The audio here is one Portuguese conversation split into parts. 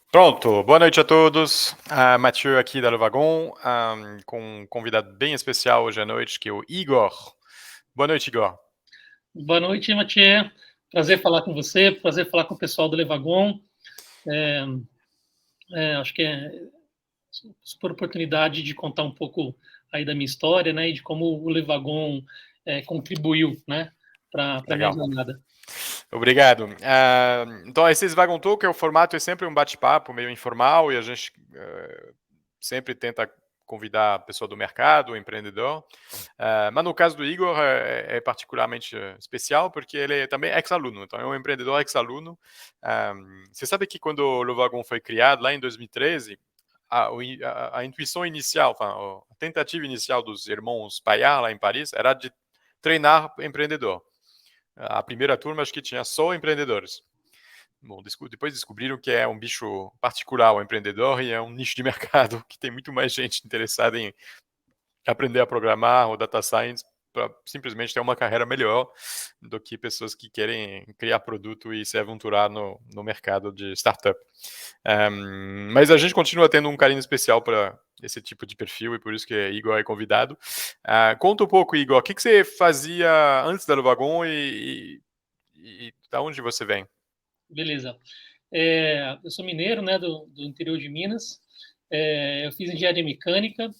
Pronto, boa noite a todos. Mathieu aqui da Levagon, com um convidado bem especial hoje à noite, que é o Igor. Boa noite, Igor. Boa noite, Mathieu. Prazer falar com você, prazer falar com o pessoal do Levagon. Acho que é super oportunidade de contar um pouco aí da minha história, né, e de como o Levagon contribuiu, né, para a minha Legal. jornada. Obrigado. Então, esses Vagon Talk, o formato é sempre um bate-papo meio informal e a gente sempre tenta convidar a pessoa do mercado, o empreendedor. Mas no caso do Igor é particularmente especial porque ele é também ex-aluno, então é um empreendedor ex-aluno. Você sabe que quando o Levagon foi criado lá em 2013, a intuição inicial, a tentativa inicial dos irmãos Payard lá em Paris era de treinar empreendedor. A primeira turma acho que tinha só empreendedores. Bom, depois descobriram que é um bicho particular o empreendedor e é um nicho de mercado que tem muito mais gente interessada em aprender a programar ou data science para simplesmente ter uma carreira melhor do que pessoas que querem criar produto e se aventurar no mercado de startup. Mas a gente continua tendo um carinho especial para esse tipo de perfil e por isso que Igor é convidado. Conta um pouco, Igor, o que você fazia antes da Luvagon e da onde você vem? Beleza. Eu sou mineiro, né, do interior de Minas. Eu fiz engenharia mecânica,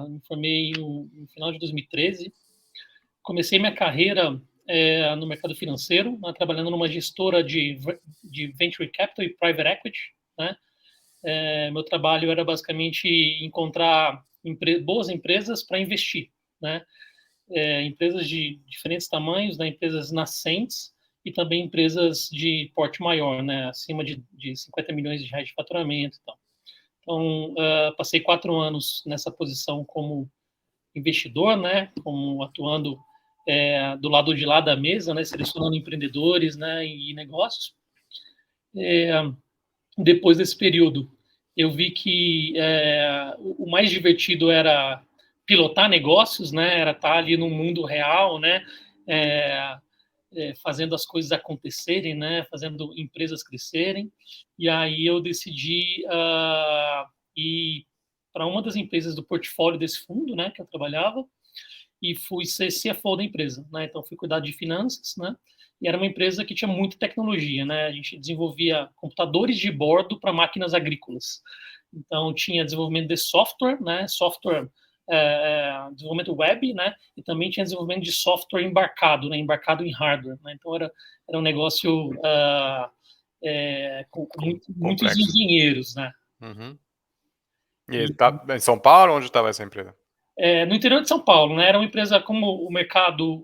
me formei no final de 2013. Comecei minha carreira no mercado financeiro, né, trabalhando numa gestora de venture capital e private equity, né? Meu trabalho era basicamente encontrar boas empresas para investir, né? Empresas de diferentes tamanhos, né? Empresas nascentes e também empresas de porte maior, né? Acima de 50 milhões de reais de faturamento e tal. Então, passei 4 anos nessa posição como investidor, né? Como atuando do lado de lá da mesa, né? Selecionando empreendedores, né? E negócios. Depois desse período, eu vi que o mais divertido era pilotar negócios, né? Era estar ali no mundo real, né? Fazendo as coisas acontecerem, né? Fazendo empresas crescerem. E aí eu decidi ir para uma das empresas do portfólio desse fundo, né? Que eu trabalhava e fui ser CFO da empresa, né? Então fui cuidar de finanças, né? E era uma empresa que tinha muita tecnologia, né? A gente desenvolvia computadores de bordo para máquinas agrícolas. Então tinha desenvolvimento de software, né? Desenvolvimento web, né? E também tinha desenvolvimento de software embarcado, né? Embarcado em hardware, né? Então era um negócio com muitos Complexo. engenheiros, né? Uhum. E tá em São Paulo? Onde estava essa empresa? No interior de São Paulo, né? Era uma empresa como o mercado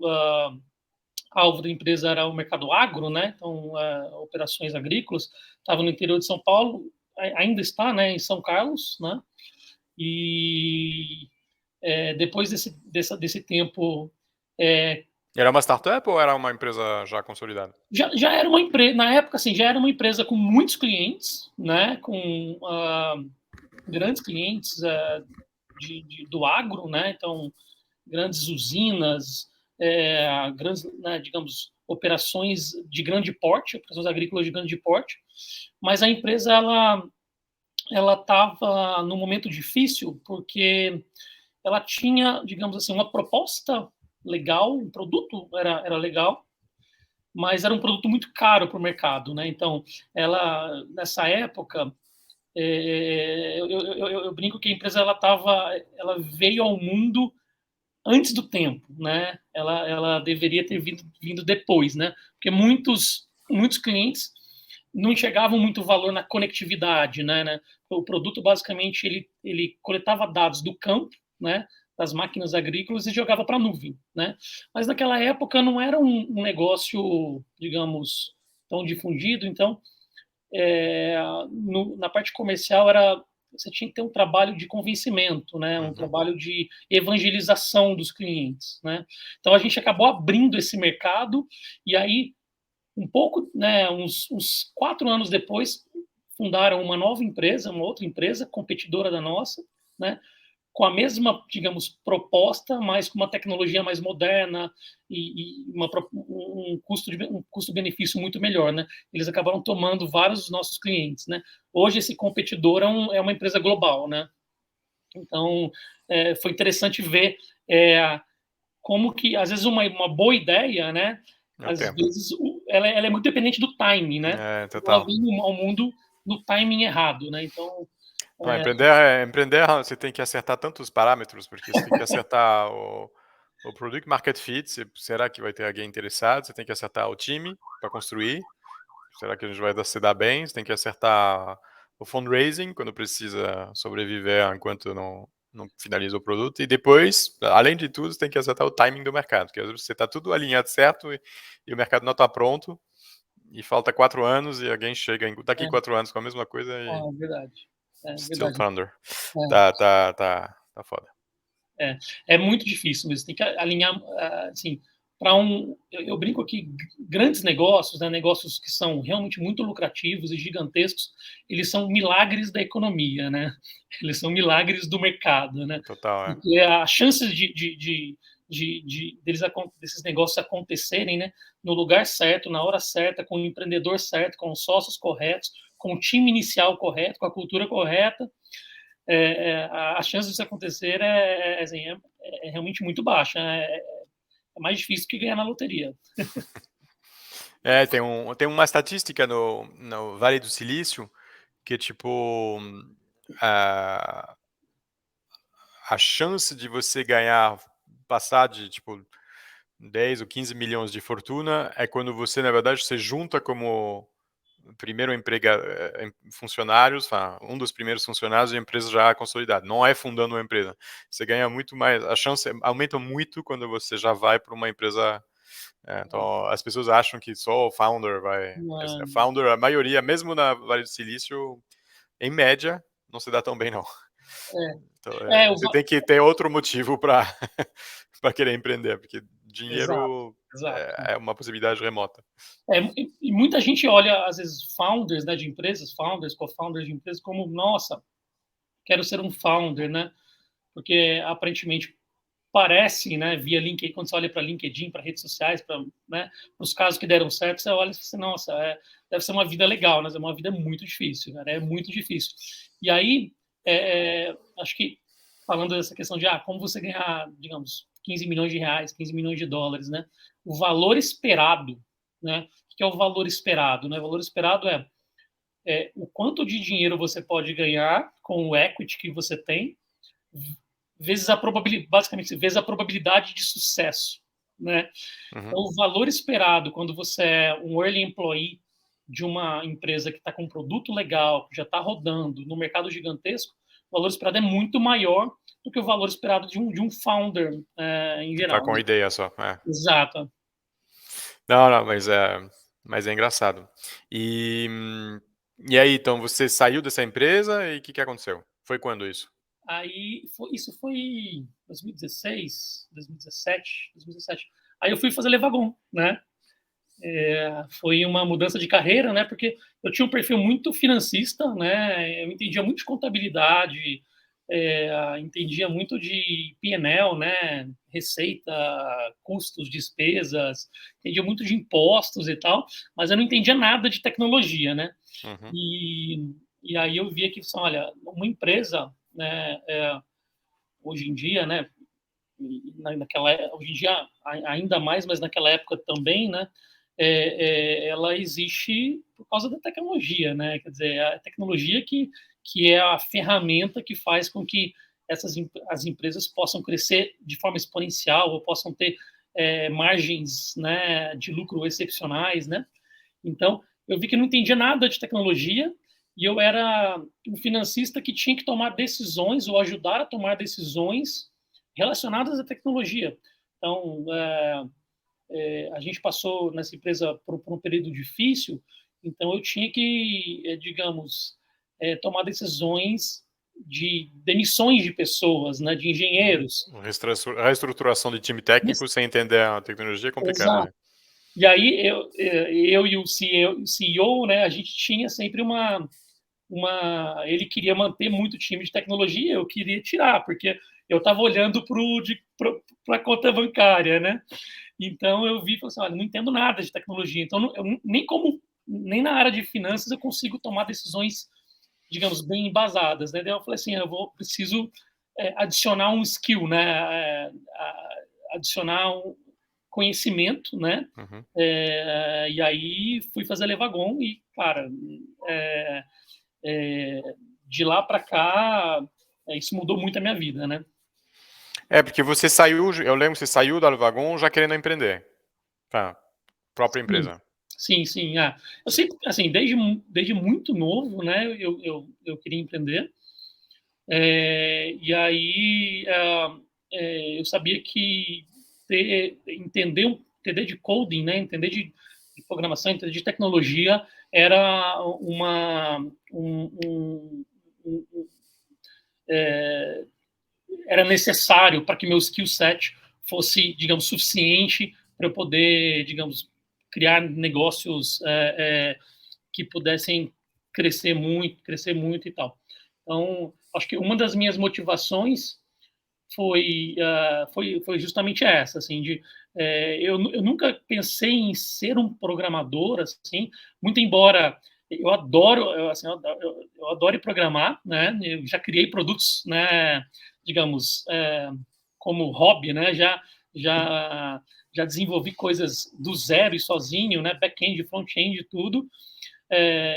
alvo da empresa era o mercado agro, né? Então, operações agrícolas. Estava no interior de São Paulo, ainda está, né? Em São Carlos, né? E depois desse tempo, Era uma startup ou era uma empresa já consolidada? já era uma empresa, na época, assim, já era uma empresa com muitos clientes, né? Com grandes clientes do agro, né? Então, grandes usinas, grandes, né, digamos, operações de grande porte, operações agrícolas de grande porte, mas a empresa ela estava num momento difícil porque ela tinha, digamos assim, uma proposta legal, um produto era legal, mas era um produto muito caro para o mercado, né? Então, ela nessa época eu brinco que a empresa ela veio ao mundo antes do tempo, né? Ela deveria ter vindo depois, né? Porque muitos clientes não enxergavam muito valor na conectividade, né? O produto basicamente ele coletava dados do campo, né? Das máquinas agrícolas e jogava para a nuvem, né? Mas naquela época não era um negócio, digamos, tão difundido, então na parte comercial você tinha que ter um trabalho de convencimento, né? Um trabalho de evangelização dos clientes, né? Então a gente acabou abrindo esse mercado e aí um pouco, né? Uns 4 anos depois fundaram uma nova empresa, uma outra empresa competidora da nossa, né? com a mesma, digamos, proposta, mas com uma tecnologia mais moderna e um custo-benefício muito melhor, né? Eles acabaram tomando vários dos nossos clientes, né? Hoje esse competidor é uma empresa global, né? Então, foi interessante ver como que, às vezes, uma boa ideia, né? É o Às tempo. vezes, ela é muito dependente do timing, né? É, Ela total. vem ao mundo no timing errado, né? Então, Não, empreender, você tem que acertar tantos parâmetros, porque você tem que acertar o product market fit, será que vai ter alguém interessado? Você tem que acertar o time para construir, será que a gente vai se dar bem? Você tem que acertar o fundraising, quando precisa sobreviver enquanto não finaliza o produto. E depois, além de tudo, você tem que acertar o timing do mercado, porque às vezes você está tudo alinhado certo e o mercado não está pronto, e falta 4 anos e alguém chega daqui é, 4 anos com a mesma coisa e verdade. É still verdade. thunder. É. Tá foda. É muito difícil mesmo. Tem que alinhar, assim, para eu brinco aqui, grandes negócios, né, negócios que são realmente muito lucrativos e gigantescos, eles são milagres da economia, né? Eles são milagres do mercado, né? Total, é. Porque a chance desses negócios acontecerem, né, no lugar certo, na hora certa, com o empreendedor certo, com os sócios corretos, com o time inicial correto, com a cultura correta, a chance disso acontecer assim, é realmente muito baixa. É mais difícil que ganhar na loteria. Tem uma estatística no Vale do Silício que, tipo, a, a chance de você ganhar, passar de, tipo, 10 ou 15 milhões de fortuna é quando você, na verdade, se junta como primeiro funcionários, um dos primeiros funcionários de empresa já consolidada. Não é fundando uma empresa. Você ganha muito mais, a chance aumenta muito quando você já vai para uma empresa. Então, as pessoas acham que só o founder vai. Founder, a maioria, mesmo na Vale do Silício, em média, não se dá tão bem, não. Então, É, você tem que ter outro motivo para para querer empreender, porque exato, dinheiro exato. é uma possibilidade remota. E muita gente olha, às vezes, founders, né, de empresas, founders, co-founders de empresas, como, nossa, quero ser um founder, né? Porque aparentemente parece, né, via LinkedIn, quando você olha para LinkedIn, para redes sociais, para, né, os casos que deram certo, você olha e fala assim, nossa, deve ser uma vida legal, mas é uma vida muito difícil, cara, é muito difícil. E aí, acho que falando dessa questão de como você ganhar, digamos, 15 milhões de reais, 15 milhões de dólares, né, o valor esperado, né, o que é o valor esperado, né? O valor esperado é o quanto de dinheiro você pode ganhar com o equity que você tem vezes a probabilidade, basicamente, vezes a probabilidade de sucesso, né? Uhum. Então, o valor esperado quando você é um early employee de uma empresa que está com um produto legal, que já está rodando no mercado gigantesco, o valor esperado é muito maior do que o valor esperado de um founder em Que tá geral. com Né? ideia só. Exato. Não, mas é engraçado. E aí, então, você saiu dessa empresa e o que aconteceu? Foi quando isso? Aí, isso foi em 2016, 2017, 2017. Aí eu fui fazer Levagon, né? Foi uma mudança de carreira, né? Porque eu tinha um perfil muito financista, né? Eu entendia muito de contabilidade, entendia muito de P&L, né? Receita, custos, despesas, entendia muito de impostos e tal, mas eu não entendia nada de tecnologia, né? Uhum. E aí eu via que, olha, uma empresa, né? Hoje em dia, né? Hoje em dia ainda mais, mas naquela época também, né? Ela existe por causa da tecnologia, né? Quer dizer, a tecnologia que é a ferramenta que faz com que as empresas possam crescer de forma exponencial ou possam ter margens, né, de lucro excepcionais, né? Então, eu vi que não entendia nada de tecnologia e eu era um financista que tinha que tomar decisões ou ajudar a tomar decisões relacionadas à tecnologia. Então, a gente passou nessa empresa por um período difícil, então eu tinha que, digamos, tomar decisões de demissões de pessoas, né, de engenheiros. Reestruturação de time técnico sem entender a tecnologia é complicado, Exato. né? E aí eu e o CEO, né, a gente tinha sempre ele queria manter muito o time de tecnologia, eu queria tirar, porque eu estava olhando para a conta bancária, né? Então eu vi e falei assim, olha, não entendo nada de tecnologia, então nem na área de finanças eu consigo tomar decisões, digamos, bem embasadas, né? Daí eu falei assim, preciso adicionar um skill, né? Adicionar um conhecimento, né? Uhum. E aí fui fazer Levagon e, cara, de lá para cá, isso mudou muito a minha vida, né? Porque você saiu, eu lembro que você saiu da Alvagon já querendo empreender. Tá, própria Sim, empresa. sim, sim. Eu sempre, assim, desde muito novo, né, eu queria empreender. E aí eu sabia que entender de coding, né, entender de programação, entender de tecnologia era era necessário para que meu skill set fosse, digamos, suficiente para eu poder, digamos, criar negócios que pudessem crescer muito e tal. Então, acho que uma das minhas motivações foi justamente essa, assim, eu nunca pensei em ser um programador, assim, muito embora eu adoro, eu adoro programar, né? Eu já criei produtos, né? Digamos, como hobby, né? Já desenvolvi coisas do zero e sozinho, né? Back-end, front-end, tudo.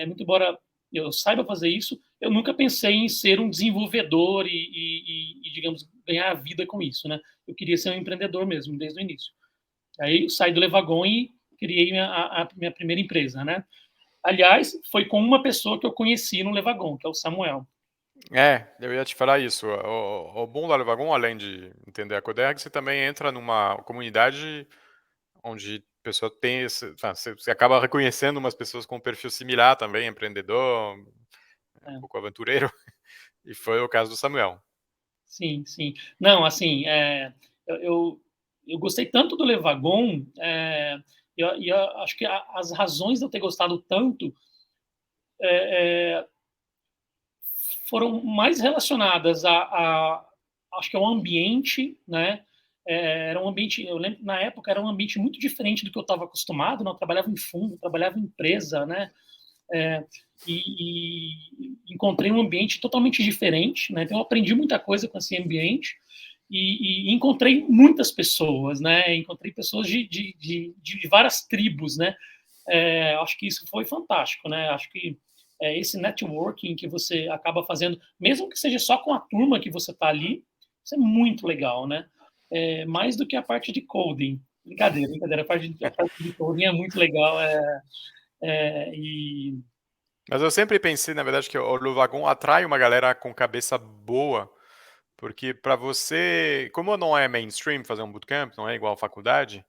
Muito embora eu saiba fazer isso, eu nunca pensei em ser um desenvolvedor e, digamos, ganhar a vida com isso, né? Eu queria ser um empreendedor mesmo, desde o início. Aí eu saí do Levagon e criei a minha primeira empresa, né? Aliás, foi com uma pessoa que eu conheci no Levagon, que é o Samuel. Eu ia te falar isso. O bom da Alvagon, além de entender a Coderg, você também entra numa comunidade onde a pessoa tem você acaba reconhecendo umas pessoas com um perfil similar também, empreendedor, um É, pouco aventureiro, e foi o caso do Samuel. sim, sim. Não, assim, eu, eu, eu gostei tanto do Levagon, eu acho que as razões de eu ter gostado tanto foram mais relacionadas acho que ao ambiente, né? Era um ambiente, eu lembro na época era um ambiente muito diferente do que eu estava acostumado. Não, eu trabalhava em fundo, trabalhava em empresa, né? É, e encontrei um ambiente totalmente diferente, né? Então eu aprendi muita coisa com esse ambiente e encontrei muitas pessoas, né? Encontrei pessoas de várias tribos, né? Acho que isso foi fantástico, né? Acho que esse networking que você acaba fazendo, mesmo que seja só com a turma que você está ali, isso é muito legal, né? Mais do que a parte de coding. Brincadeira, brincadeira. A parte de coding é muito legal. E Mas eu sempre pensei, na verdade, que o Luvagon atrai uma galera com cabeça boa, porque para você, como não é mainstream fazer um bootcamp, não é igual à faculdade,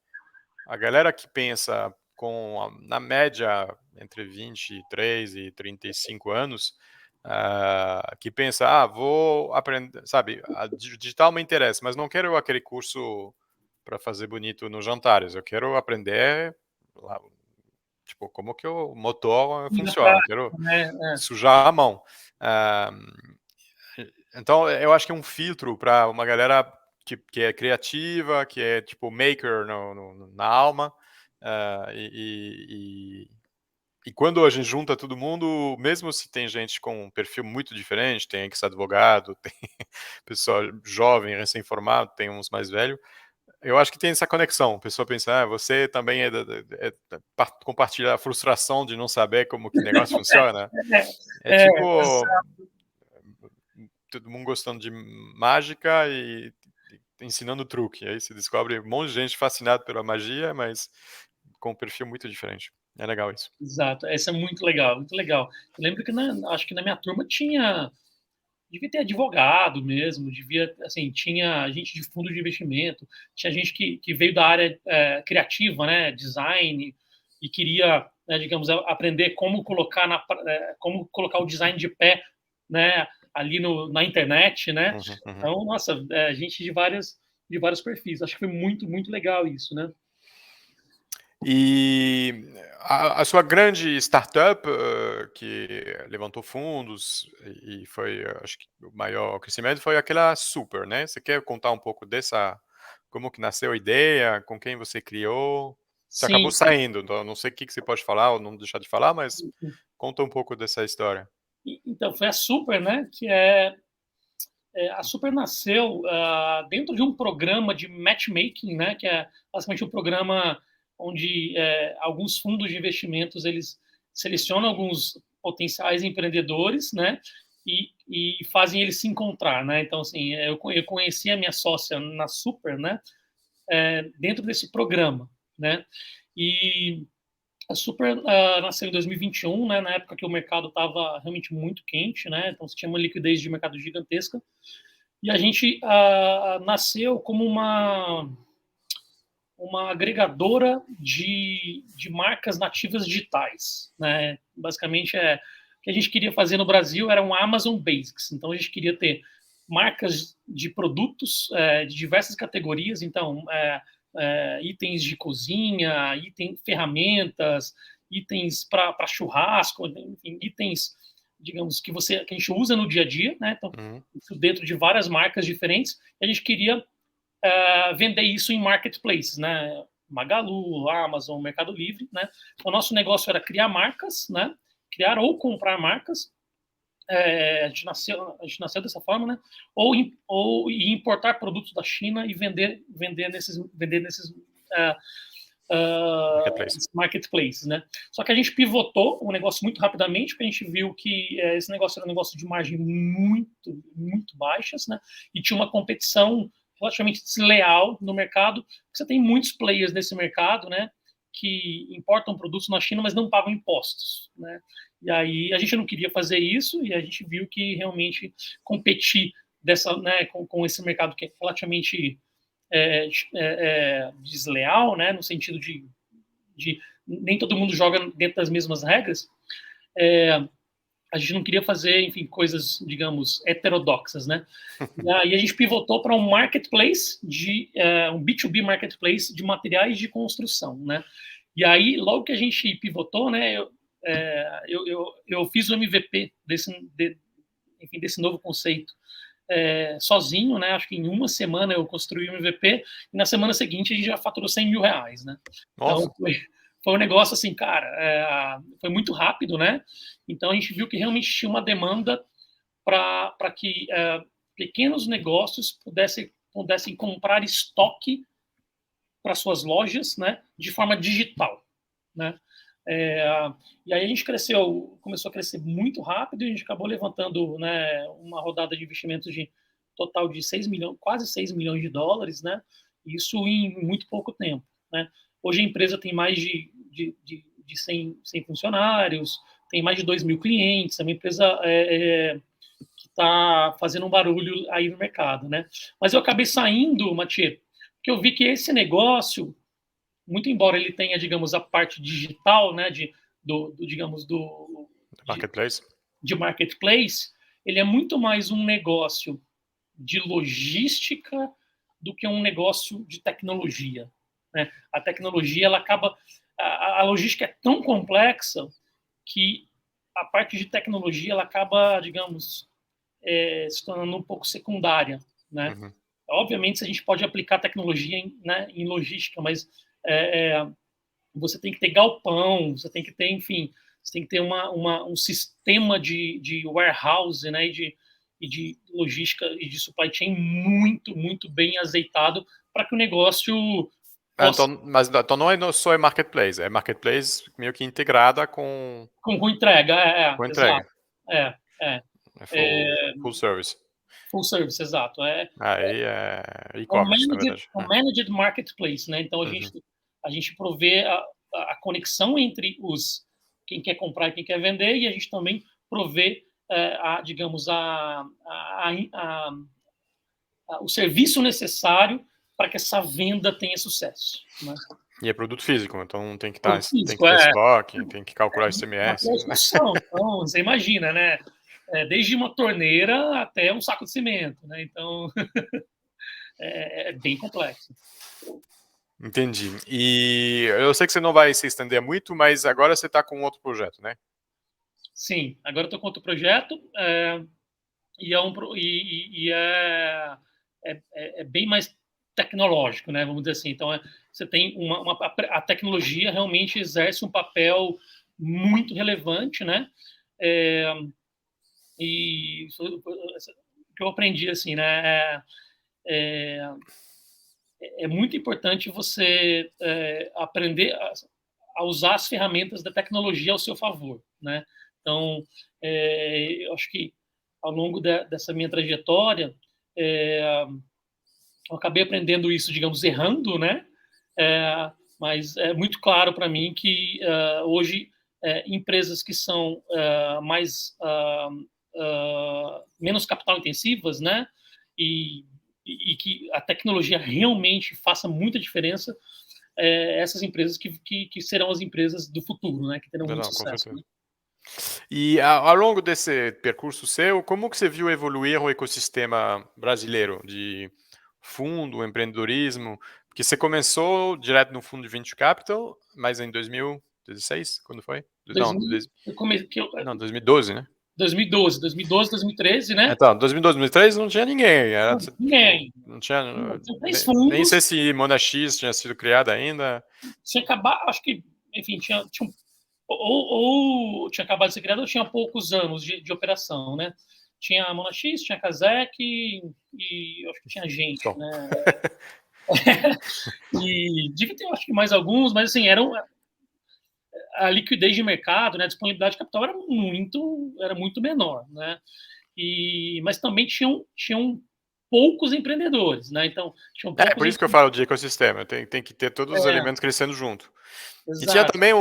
a galera que pensa na média entre 23 e 35 anos, que pensa, vou aprender, sabe, a digital me interessa, mas não quero aquele curso para fazer bonito nos jantares, eu quero aprender lá, tipo, como que o motor na funciona, prática, quero né? sujar a mão. Ah, então, eu acho que é um filtro para uma galera que é criativa, que é tipo maker na alma. ah, e, e, e quando a gente junta todo mundo, mesmo se tem gente com um perfil muito diferente, tem ex-advogado, tem pessoa jovem, recém-formado, tem uns mais velhos, eu acho que tem essa conexão. A pessoa pensa, você também compartilha a frustração de não saber como que negócio funciona. É É, tipo todo mundo gostando de mágica e ensinando truque. Aí você descobre um monte de gente fascinado pela magia, mas com um perfil muito diferente. É legal isso. exato. Essa é muito legal, muito legal. Eu lembro que acho que na minha turma devia ter advogado mesmo, assim, tinha gente de fundo de investimento, tinha gente que veio da área criativa, né, design, e queria, né, digamos, aprender como colocar o design de pé, né, ali na internet, né? Uhum, uhum. Então, nossa, gente de vários perfis. Acho que foi muito, muito legal isso, né? E A sua grande startup, que levantou fundos e foi, acho que o maior crescimento foi aquela Super, né. Você quer contar um pouco como que nasceu a ideia, com quem você criou? Você acabou Sim, sim. saindo, então não sei o que que você pode falar ou não deixar de falar, mas conta um pouco dessa história. Então, foi a Super, né? A Super nasceu dentro de um programa de matchmaking, né? Que é basicamente um programa onde alguns fundos de investimentos eles selecionam alguns potenciais empreendedores, né? E fazem eles se encontrar, né? Então, assim, eu conheci a minha sócia na Super, né? Dentro desse programa, né? E a Super nasceu em 2021, né? Na época que o mercado estava realmente muito quente, né? Então, você tinha uma liquidez de mercado gigantesca. E a gente nasceu como uma agregadora de marcas nativas digitais. Né? Basicamente, o que a gente queria fazer no Brasil era um Amazon Basics. Então, a gente queria ter marcas de produtos de diversas categorias. Então, itens de cozinha, ferramentas, itens para churrasco, enfim, itens, digamos, que a gente usa no dia a dia, né? Então, Uhum. isso dentro de várias marcas diferentes. E a gente queria vender isso em marketplaces, né? Magalu, Amazon, Mercado Livre, né? O nosso negócio era criar marcas, né? Criar ou comprar marcas. A gente nasceu dessa forma, né? Ou importar produtos da China e vender nesses Marketplace. marketplaces, né? Só que a gente pivotou o negócio muito rapidamente, porque a gente viu que esse negócio era um negócio de margem muito, muito baixas, né? E tinha uma competição relativamente desleal no mercado. Você tem muitos players nesse mercado, né? Que importam produtos na China, mas não pagam impostos, né? E aí a gente não queria fazer isso e a gente viu que realmente competir com esse mercado que é relativamente desleal, né, no sentido de nem todo mundo joga dentro das mesmas regras, a gente não queria fazer, enfim, coisas, digamos, heterodoxas, né? E aí a gente pivotou para um marketplace, um B2B marketplace de materiais de construção, né? E aí, logo que a gente pivotou, né, eu fiz o MVP desse novo conceito sozinho, né? Acho que em uma semana eu construí o MVP e na semana seguinte a gente já faturou R$ 100 mil, né? Então Nossa. foi um negócio assim, cara, foi muito rápido, né? Então a gente viu que realmente tinha uma demanda para que pequenos negócios pudessem comprar estoque para suas lojas, né? De forma digital, né? É, e aí a gente começou a crescer muito rápido e a gente acabou levantando, né, uma rodada de investimentos de total de 6 milhões, quase 6 milhões de dólares, né? Isso em muito pouco tempo, né? Hoje a empresa tem mais de 100 funcionários, tem mais de 2 mil clientes, é uma empresa que está fazendo um barulho aí no mercado, né? Mas eu acabei saindo, Mathieu, porque eu vi que esse negócio muito embora ele tenha, digamos, a parte digital, né, digamos, Marketplace. de marketplace, ele é muito mais um negócio de logística do que um negócio de tecnologia. Né? A tecnologia, ela acaba. A logística é tão complexa que a parte de tecnologia ela acaba, digamos, se tornando um pouco secundária. Né? Uhum. Obviamente, se a gente pode aplicar tecnologia em logística, mas você tem que ter galpão, você tem que ter, enfim, você tem que ter um sistema de warehouse, né, e de logística e de supply chain muito, muito bem azeitado para que o negócio possa, Então não é só marketplace, é marketplace meio que integrada com entrega, com entrega. exato, é, é, É é, full service. full service, exato, Aí é um e-commerce, na managed, verdade. um managed marketplace, né? Então Uhum. a gente provê a conexão entre quem quer comprar e quem quer vender e a gente também provê digamos o serviço necessário para que essa venda tenha sucesso, né? E é produto físico, então tem que Produto físico ter estoque, tem que calcular ICMS. material de construção. Então você imagina, né? Desde uma torneira até um saco de cimento, né? Então é bem complexo. Entendi. E eu sei que você não vai se estender muito, mas agora você está com outro projeto, né? Sim, agora eu estou com outro projeto, e é bem mais tecnológico, né? Vamos dizer assim. Então, você tem a tecnologia realmente exerce um papel muito relevante, né? É, e o que eu aprendi assim, né? É, é muito importante você aprender a usar as ferramentas da tecnologia ao seu favor, né? Então, eu acho que ao longo dessa minha trajetória, eu acabei aprendendo isso, digamos, errando, né? Mas é muito claro para mim que hoje empresas que são menos capital intensivas, né? E, e que a tecnologia realmente faça muita diferença, essas empresas que serão as empresas do futuro, né? Que terão Não, muito não, com sucesso. certeza. Né? E ao longo desse percurso seu, como que você viu evoluir o ecossistema brasileiro de fundo, empreendedorismo? Porque você começou direto no fundo de Venture Capital, mas em 2016, quando foi? Não, 2000, eu comecei, não, 2012, né? 2012, 2012, 2013, né? Então, 2012, 2013 não tinha ninguém, era tipo, Ninguém. não tinha, Tinha três nem sei fundos, se Monax tinha sido criada ainda. tinha acabado, acho que, enfim, ou tinha acabado de ser criado ou tinha poucos anos de operação, né? Tinha a Monax, tinha a Kazek e acho que tinha gente, Só. né? E devia ter, acho que mais alguns, mas assim, a liquidez de mercado, né, a disponibilidade de capital era muito menor, né? Mas também tinham poucos empreendedores, né? Então, tinham É, poucos por isso que eu falo de ecossistema, tem que ter todos os elementos crescendo junto. E tinha exato. também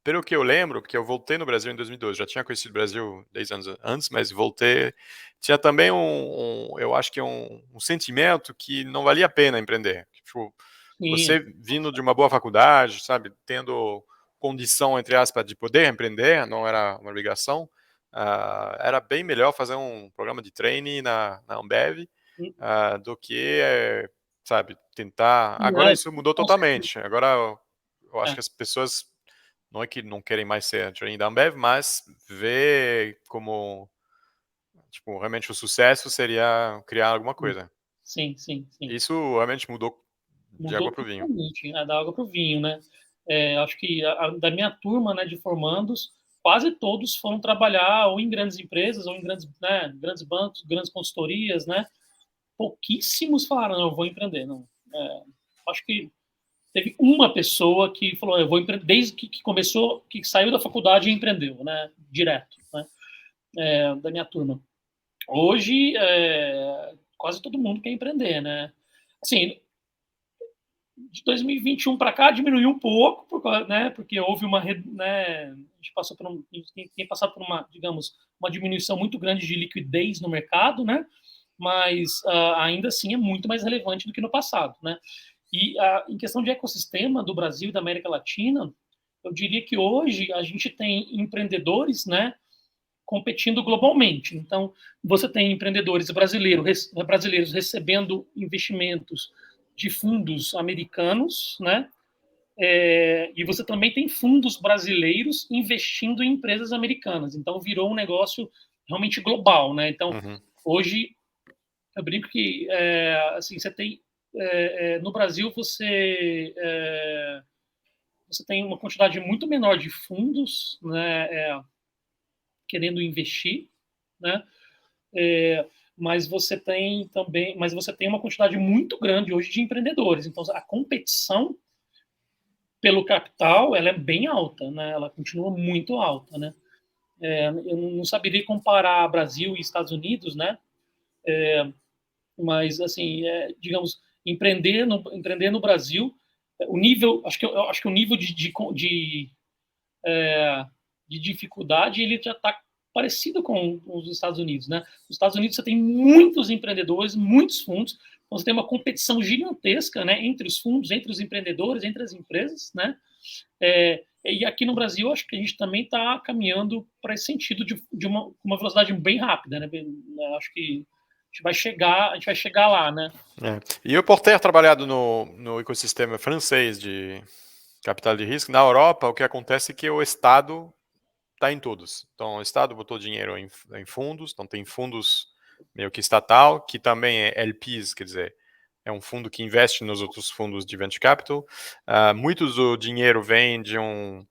pelo que eu lembro, porque eu voltei no Brasil em 2012, já tinha conhecido o Brasil 10 anos antes, mas voltei, tinha também eu acho que um sentimento que não valia a pena empreender. Tipo, você Sim, vindo de uma boa faculdade, sabe, tendo condição, entre aspas, de poder empreender, não era uma obrigação, era bem melhor fazer um programa de trainee na Ambev, do que, sabe, tentar. Agora é, isso mudou com certeza. totalmente. Agora eu acho É, que as pessoas não é que não querem mais ser trainee da Ambev, mas vê como, tipo, realmente o sucesso seria criar alguma coisa. sim, sim, sim. Isso realmente mudou de água Mudou para o vinho. totalmente, da água para o vinho, né? Acho que da minha turma, né, de formandos, quase todos foram trabalhar ou em grandes empresas ou em grandes bancos, grandes consultorias, né? Pouquíssimos falaram, não, eu vou empreender, não. Acho que teve uma pessoa que falou, eu vou empreender, desde que começou, que saiu da faculdade e empreendeu, né? Direto, né? Da minha turma. Hoje, quase todo mundo quer empreender, né? Assim, de 2021 para cá diminuiu um pouco, né, porque houve né, a gente passou por tem passado por uma, digamos, uma diminuição muito grande de liquidez no mercado, né, mas ainda assim é muito mais relevante do que no passado, né. E em questão de ecossistema do Brasil e da América Latina, eu diria que hoje a gente tem empreendedores, né, competindo globalmente. Então, você tem empreendedores brasileiros recebendo investimentos de fundos americanos, né? E você também tem fundos brasileiros investindo em empresas americanas. Então, virou um negócio realmente global, né? Então, Uhum. hoje, eu brinco que, assim, você tem... no Brasil, você tem uma quantidade muito menor de fundos, né? Querendo investir, né? Mas você tem uma quantidade muito grande hoje de empreendedores. Então, a competição pelo capital, ela é bem alta, né? Ela continua muito alta, né? Eu não saberia comparar Brasil e Estados Unidos, né? Mas, assim, digamos, empreender no Brasil, o nível, acho que o nível de dificuldade ele já está parecido com os Estados Unidos, né? Nos Estados Unidos você tem muitos empreendedores, muitos fundos, então você tem uma competição gigantesca, né, entre os fundos, entre os empreendedores, entre as empresas, né? E aqui no Brasil acho que a gente também está caminhando para esse sentido de uma velocidade bem rápida, né? Acho que a gente vai chegar lá, né? E eu, por ter trabalhado no ecossistema francês de capital de risco, na Europa, o que acontece é que o Estado está em todos. Então, o Estado botou dinheiro em fundos, então tem fundos meio que estatal, que também é LPs, quer dizer, é um fundo que investe nos outros fundos de venture capital. Muito do dinheiro vem de um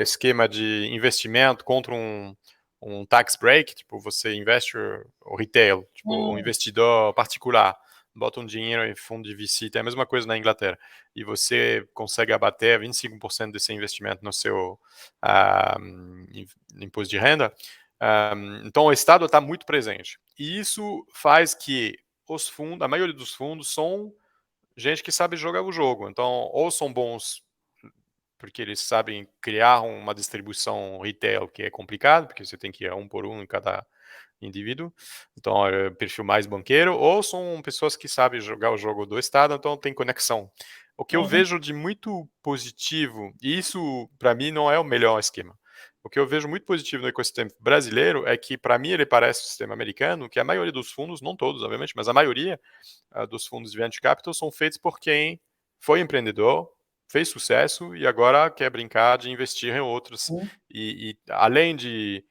esquema de investimento contra um tax break, tipo, você investe o retail, tipo, um investidor particular bota um dinheiro em fundo de VC, tem a mesma coisa na Inglaterra, e você consegue abater 25% desse investimento no seu imposto de renda. Então, o Estado está muito presente. E isso faz que a maioria dos fundos são gente que sabe jogar o jogo. Então, ou são bons porque eles sabem criar uma distribuição retail que é complicado, porque você tem que ir um por um em cada indivíduo, então é perfil mais banqueiro, ou são pessoas que sabem jogar o jogo do Estado, então tem conexão. O que eu vejo de muito positivo, e isso para mim não é o melhor esquema, o que eu vejo muito positivo no ecossistema brasileiro é que para mim ele parece o sistema americano, que a maioria dos fundos, não todos obviamente, mas a maioria dos fundos de venture capital são feitos por quem foi empreendedor, fez sucesso e agora quer brincar de investir em outros. E além de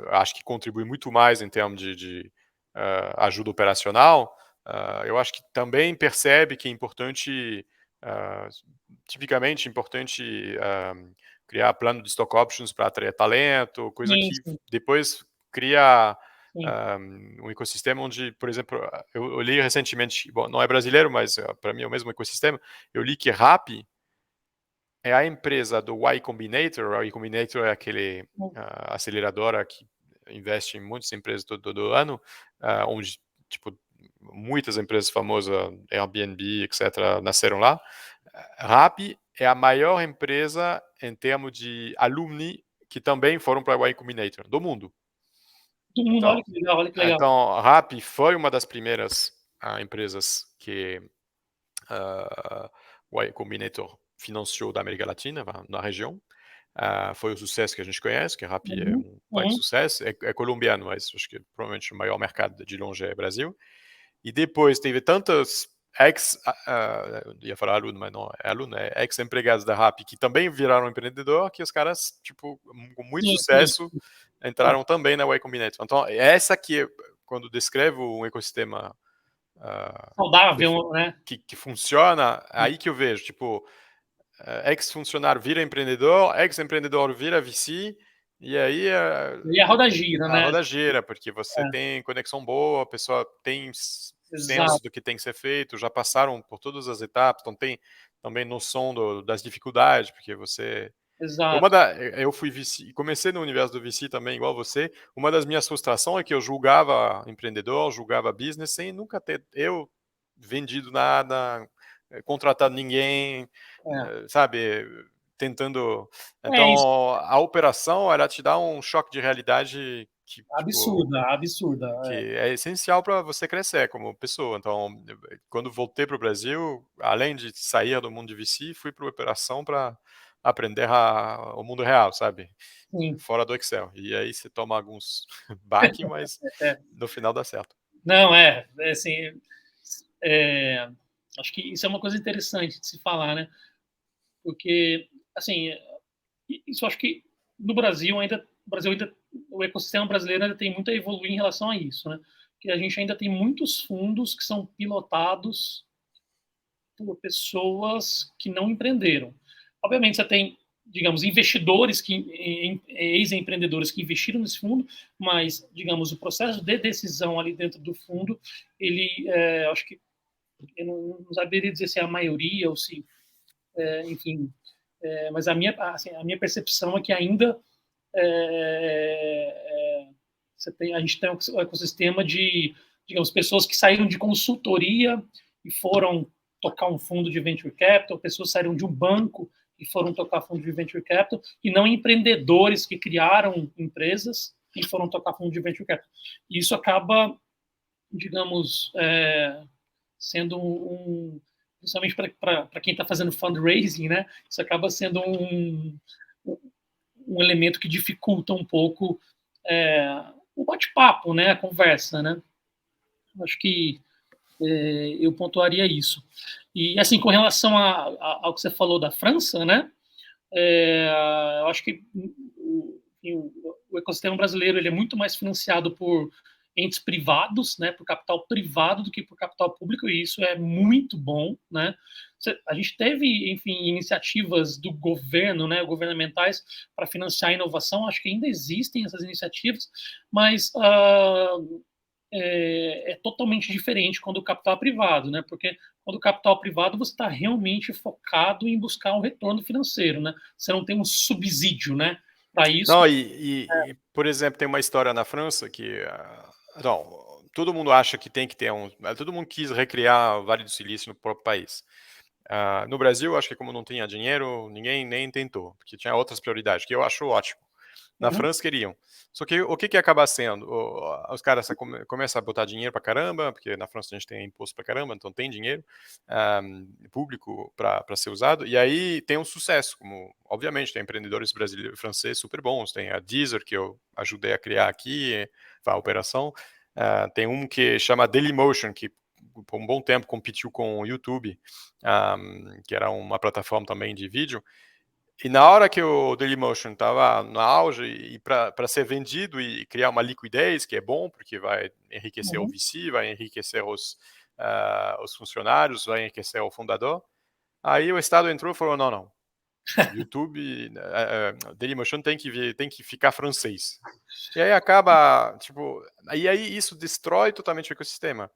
acho que contribui muito mais em termos de ajuda operacional, eu acho que também percebe que é importante, tipicamente importante criar plano de stock options para atrair talento, coisa Sim, que sim, depois cria sim. um ecossistema onde, por exemplo, eu li recentemente, bom, não é brasileiro, mas para mim é o mesmo ecossistema, eu li que Rappi é a empresa do Y Combinator. O Y Combinator é aquele aceleradora que investe em muitas empresas todo ano, onde tipo muitas empresas famosas, Airbnb, etc., nasceram lá. Rappi é a maior empresa em termos de alumni que também foram para o Y Combinator do mundo. Todo mundo, Então, olha que legal, olha que legal. então Rappi foi uma das primeiras empresas que o Y Combinator financiou da América Latina, na região. Foi o sucesso que a gente conhece, que a Rappi é um baita sucesso, é colombiano, mas acho que provavelmente o maior mercado de longe é Brasil. E depois teve tantas ia falar aluno, mas não é aluno, é ex-empregados da Rappi, que também viraram empreendedor, que os caras, tipo, com muito Sim, sim, sucesso, entraram também na Y Combinator. Então, essa aqui, quando descrevo um ecossistema saudável, né? que funciona, aí que eu vejo, tipo, ex-funcionário vira empreendedor, ex-empreendedor vira VC, e aí E a roda gira, a né? roda gira, porque você É, tem conexão boa, a pessoa tem senso exato, do que tem que ser feito, já passaram por todas as etapas, então tem também noção das dificuldades, porque você exato. eu fui VC, comecei no universo do VC também, igual você. Uma das minhas frustrações é que eu julgava empreendedor, julgava business, sem nunca ter eu vendido nada, contratado ninguém, É, sabe? Tentando. é isso, Então, a operação, ela te dá um choque de realidade que, tipo, absurda, absurda. que É. é essencial para você crescer como pessoa. Então, quando voltei para o Brasil, além de sair do mundo de VC, fui para a operação para aprender o mundo real, sabe? Sim, Fora do Excel. E aí você toma alguns baques, mas é. no final dá certo. Não, assim, é, acho que isso é uma coisa interessante de se falar, né? Porque, assim, isso acho que no Brasil ainda, o ecossistema brasileiro ainda tem muito a evoluir em relação a isso, né? Que a gente ainda tem muitos fundos que são pilotados por pessoas que não empreenderam. Obviamente você tem, digamos, investidores ex-empreendedores que investiram nesse fundo, mas, digamos, o processo de decisão ali dentro do fundo, ele, acho que eu não saberia dizer se é a maioria ou se, enfim, mas a minha percepção é que ainda a gente tem um ecossistema de, digamos, pessoas que saíram de consultoria e foram tocar um fundo de venture capital, pessoas saíram de um banco e foram tocar fundo de venture capital, e não empreendedores que criaram empresas e foram tocar fundo de venture capital. E isso acaba, digamos, sendo principalmente para quem está fazendo fundraising, né? Isso acaba sendo um elemento que dificulta um pouco o bate-papo, né, a conversa, né? Acho que eu pontuaria isso. E, assim, com relação ao que você falou da França, né, eu acho que o ecossistema brasileiro ele é muito mais financiado por entes privados, né, por capital privado do que por capital público, e isso é muito bom, né? A gente teve, enfim, iniciativas do governo, né, governamentais para financiar a inovação, acho que ainda existem essas iniciativas, mas é totalmente diferente quando o capital é privado, né? Porque quando o capital é privado você está realmente focado em buscar um retorno financeiro, né? Você não tem um subsídio, né? Para isso. Não, por exemplo, tem uma história na França que, não, todo mundo acha que tem que ter todo mundo quis recriar o Vale do Silício no próprio país. No Brasil, acho que como não tinha dinheiro, ninguém nem tentou, porque tinha outras prioridades, que eu acho ótimo. Na Uhum, França queriam. Só que o que acaba sendo? Os caras começam a botar dinheiro para caramba, porque na França a gente tem imposto para caramba, então tem dinheiro público para ser usado, e aí tem um sucesso, como obviamente tem empreendedores brasileiros franceses super bons, tem a Deezer, que eu ajudei a criar aqui, a operação, tem um que chama Dailymotion, que por um bom tempo competiu com o YouTube, que era uma plataforma também de vídeo, e na hora que o Dailymotion estava no auge e para ser vendido e criar uma liquidez, que é bom, porque vai enriquecer o uhum. VC, vai enriquecer os funcionários, vai enriquecer o fundador, aí o Estado entrou e falou, não, não, YouTube, Dailymotion tem que ficar francês. E aí acaba, tipo, e aí isso destrói totalmente o ecossistema.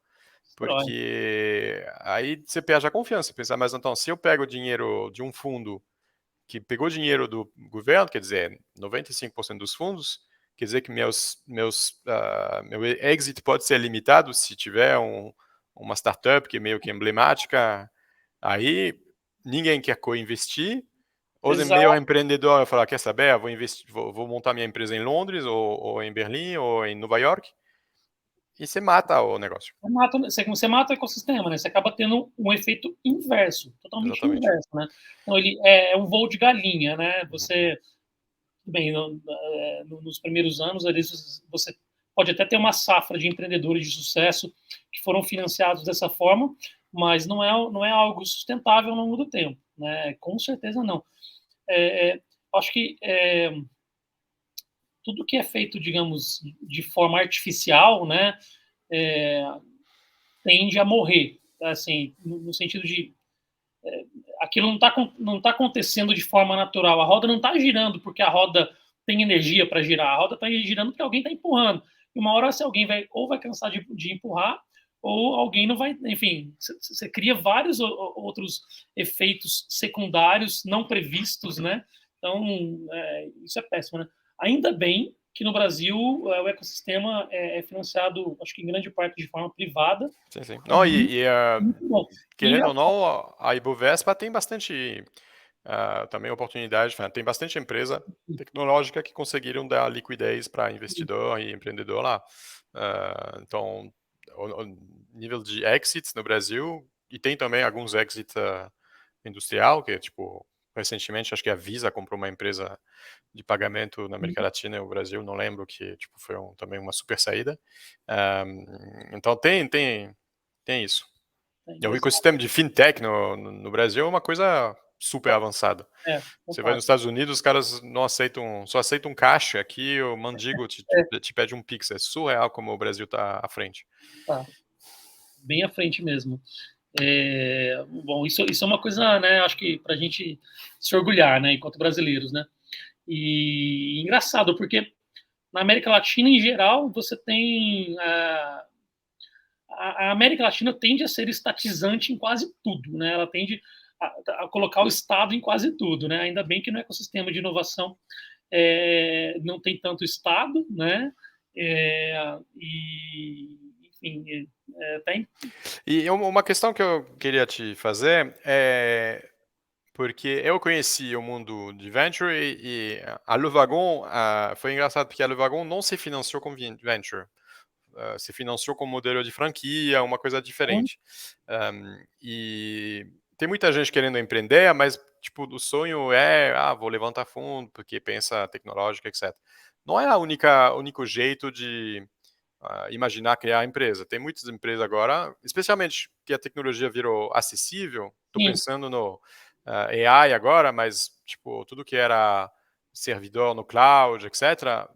Porque aí você perde a confiança, pensar, mas então, se eu pego o dinheiro de um fundo que pegou dinheiro do governo, quer dizer, 95% dos fundos, quer dizer que meu exit pode ser limitado se tiver uma startup que é meio que emblemática, aí ninguém quer co-investir, os meio Exato. empreendedor vai falar, quer saber, eu vou investir, vou montar minha empresa em Londres, ou em Berlim, ou em Nova York, e você mata o negócio. Você mata o ecossistema, né? Você acaba tendo um efeito inverso, totalmente Exatamente. inverso, né? Então, ele é um voo de galinha, né? Uhum. Bem, nos primeiros anos, você pode até ter uma safra de empreendedores de sucesso que foram financiados dessa forma, mas não é algo sustentável ao longo do tempo, né? Com certeza não. Acho que tudo que é feito, digamos, de forma artificial, né, é, tende a morrer, assim, no sentido de aquilo não tá acontecendo de forma natural. A roda não está girando porque a roda tem energia para girar. A roda está girando porque alguém está empurrando. E uma hora, se alguém vai cansar de empurrar, ou alguém não vai. Enfim, você cria vários outros efeitos secundários não previstos, né? Então, isso é péssimo, né? Ainda bem que no Brasil o ecossistema é financiado, acho que em grande parte de forma privada. Sim, sim. É Não, muito, muito bom. E querendo ou não, a Ibovespa tem bastante também oportunidade, tem bastante empresa tecnológica que conseguiram dar liquidez para investidor e empreendedor lá. Então, o nível de exits no Brasil, e tem também alguns exits industrial, que é tipo, recentemente acho que a Visa comprou uma empresa de pagamento na América Latina e no Brasil, não lembro, que tipo, foi também uma super saída. Então tem isso. E o exato. ecossistema de fintech no Brasil é uma coisa super avançada. Você vai nos Concordo. Estados Unidos, os caras não aceitam, só aceitam caixa. Aqui o Mandigo te pede um Pix. É surreal como o Brasil está à frente. Tá, bem à frente mesmo. Bom, isso é uma coisa, né, acho que para a gente se orgulhar, né, enquanto brasileiros, né? E engraçado, porque na América Latina, em geral, você tem. A América Latina tende a ser estatizante em quase tudo, né? Ela tende a colocar o Estado em quase tudo, né? Ainda bem que no ecossistema de inovação não tem tanto Estado, né? Enfim, tem. E uma questão que eu queria te fazer é porque eu conheci o mundo de venture e a Levagon foi engraçado porque a Levagon não se financiou com venture. Se financiou com modelo de franquia, uma coisa diferente. E tem muita gente querendo empreender, mas tipo, o sonho é, vou levantar fundo porque pensa tecnológica, etc. Não é único jeito de imaginar criar a empresa. Tem muitas empresas agora, especialmente que a tecnologia virou acessível. Estou Sim, pensando no AI agora, mas tipo tudo que era servidor no cloud, etc.,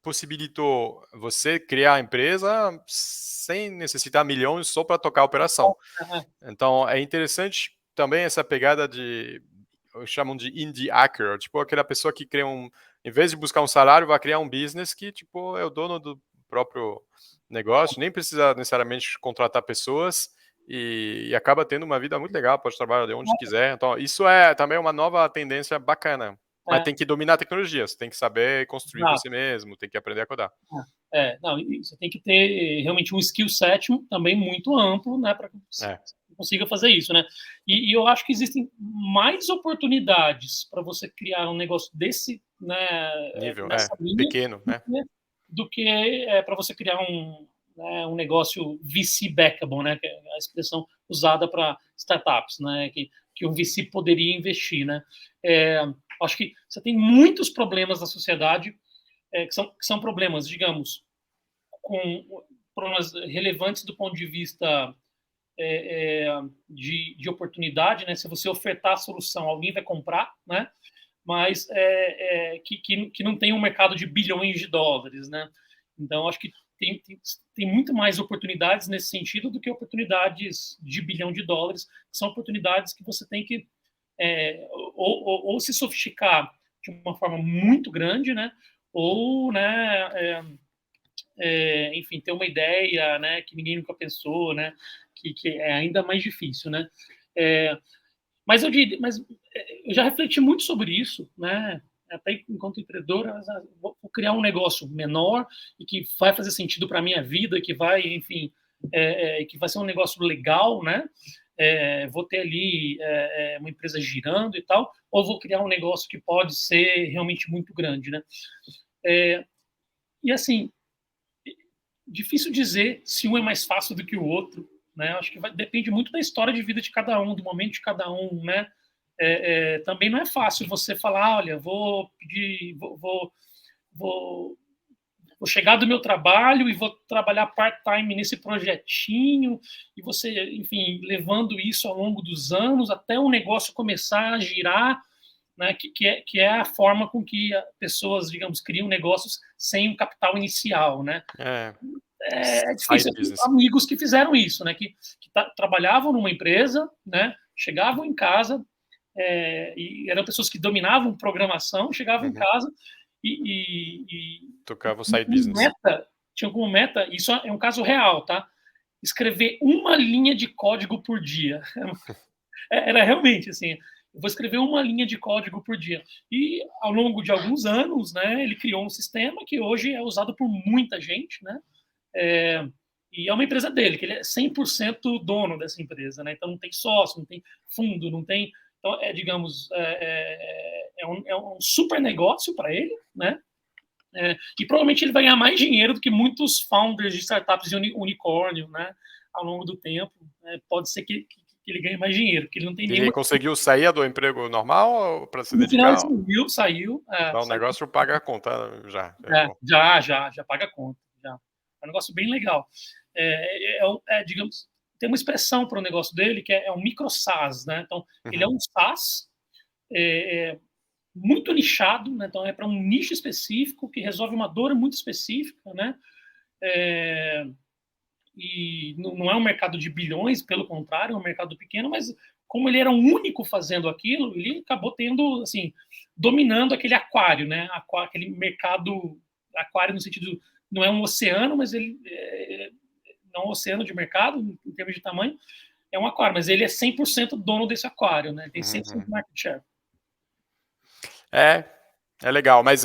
possibilitou você criar a empresa sem necessitar milhões só para tocar a operação. é, Então é interessante também essa pegada de chamam de indie hacker, tipo aquela pessoa que cria em vez de buscar um salário, vai criar um business que tipo é o dono do próprio negócio, nem precisa necessariamente contratar pessoas e acaba tendo uma vida muito legal, pode trabalhar de onde quiser. Então isso é também uma nova tendência bacana. Mas é, tem que dominar a tecnologia, você tem que saber construir exato. você mesmo, tem que aprender a codar. Não, e você tem que ter realmente um skill set também muito amplo, né, para que você É, consiga fazer isso, né? E eu acho que existem mais oportunidades para você criar um negócio desse, né, nível, nessa linha, pequeno, né? do que para você criar um negócio VC backable, né, que é a expressão usada para startups, né, que um VC poderia investir, né? Acho que você tem muitos problemas na sociedade que são problemas, digamos, com problemas relevantes do ponto de vista de oportunidade, né? Se você ofertar a solução, alguém vai comprar, né? Mas que não tem um mercado de bilhões de dólares, né? Então, acho que tem muito mais oportunidades nesse sentido do que oportunidades de bilhão de dólares, que são oportunidades que você tem que ou se sofisticar de uma forma muito grande, né? Ou, né, enfim, ter uma ideia, né, que ninguém nunca pensou, né, que é ainda mais difícil, né. É, mas eu já refleti muito sobre isso, né, até enquanto empreendedor, vou criar um negócio menor e que vai fazer sentido para a minha vida, que vai, enfim, que vai ser um negócio legal, né, vou ter ali uma empresa girando e tal, ou vou criar um negócio que pode ser realmente muito grande, né. E assim, difícil dizer se um é mais fácil do que o outro, né? Acho que depende muito da história de vida de cada um, do momento de cada um, né? Também não é fácil você falar, olha, vou pedir, vou chegar do meu trabalho e vou trabalhar part-time nesse projetinho, e você, enfim, levando isso ao longo dos anos até o negócio começar a girar, né, que é a forma com que pessoas, digamos, criam negócios sem um capital inicial, né? É, É side difícil. Eu tenho business. amigos que fizeram isso, né? Que trabalhavam numa empresa, né? Chegavam em casa e eram pessoas que dominavam programação, chegavam em Uhum. casa e Tocava o side como business. meta, tinham como meta, isso é um caso real, tá? Escrever uma linha de código por dia. Era realmente assim, eu vou escrever uma linha de código por dia. E ao longo de alguns anos, né, ele criou um sistema que hoje é usado por muita gente, né? É, e é uma empresa dele, que ele é 100% dono dessa empresa, né? Então não tem sócio, não tem fundo, não tem. Então, digamos, é um super negócio para ele, né? E provavelmente ele vai ganhar mais dinheiro do que muitos founders de startups de unicórnio, né? Ao longo do tempo. Né? Pode ser que ele ganhe mais dinheiro, porque ele não tem Ele nenhuma. conseguiu sair do emprego normal para se No final ele dedicar? saiu, Então o saiu. negócio paga a conta já é bom. Já paga a conta. Já. É um negócio bem legal. Digamos, tem uma expressão para o negócio dele que é um micro SaaS, né? Então, ele é Uhum. um SaaS muito nichado, né? Então é para um nicho específico que resolve uma dor muito específica, né? E não é um mercado de bilhões, pelo contrário, é um mercado pequeno, mas como ele era o único fazendo aquilo, ele acabou tendo, assim, dominando aquele aquário, né? Aquele mercado, aquário no sentido, não é um oceano, mas ele não é um oceano de mercado, em termos de tamanho, é um aquário, mas ele é 100% dono desse aquário, né? Tem 100% Uhum. de market share. É, é legal, mas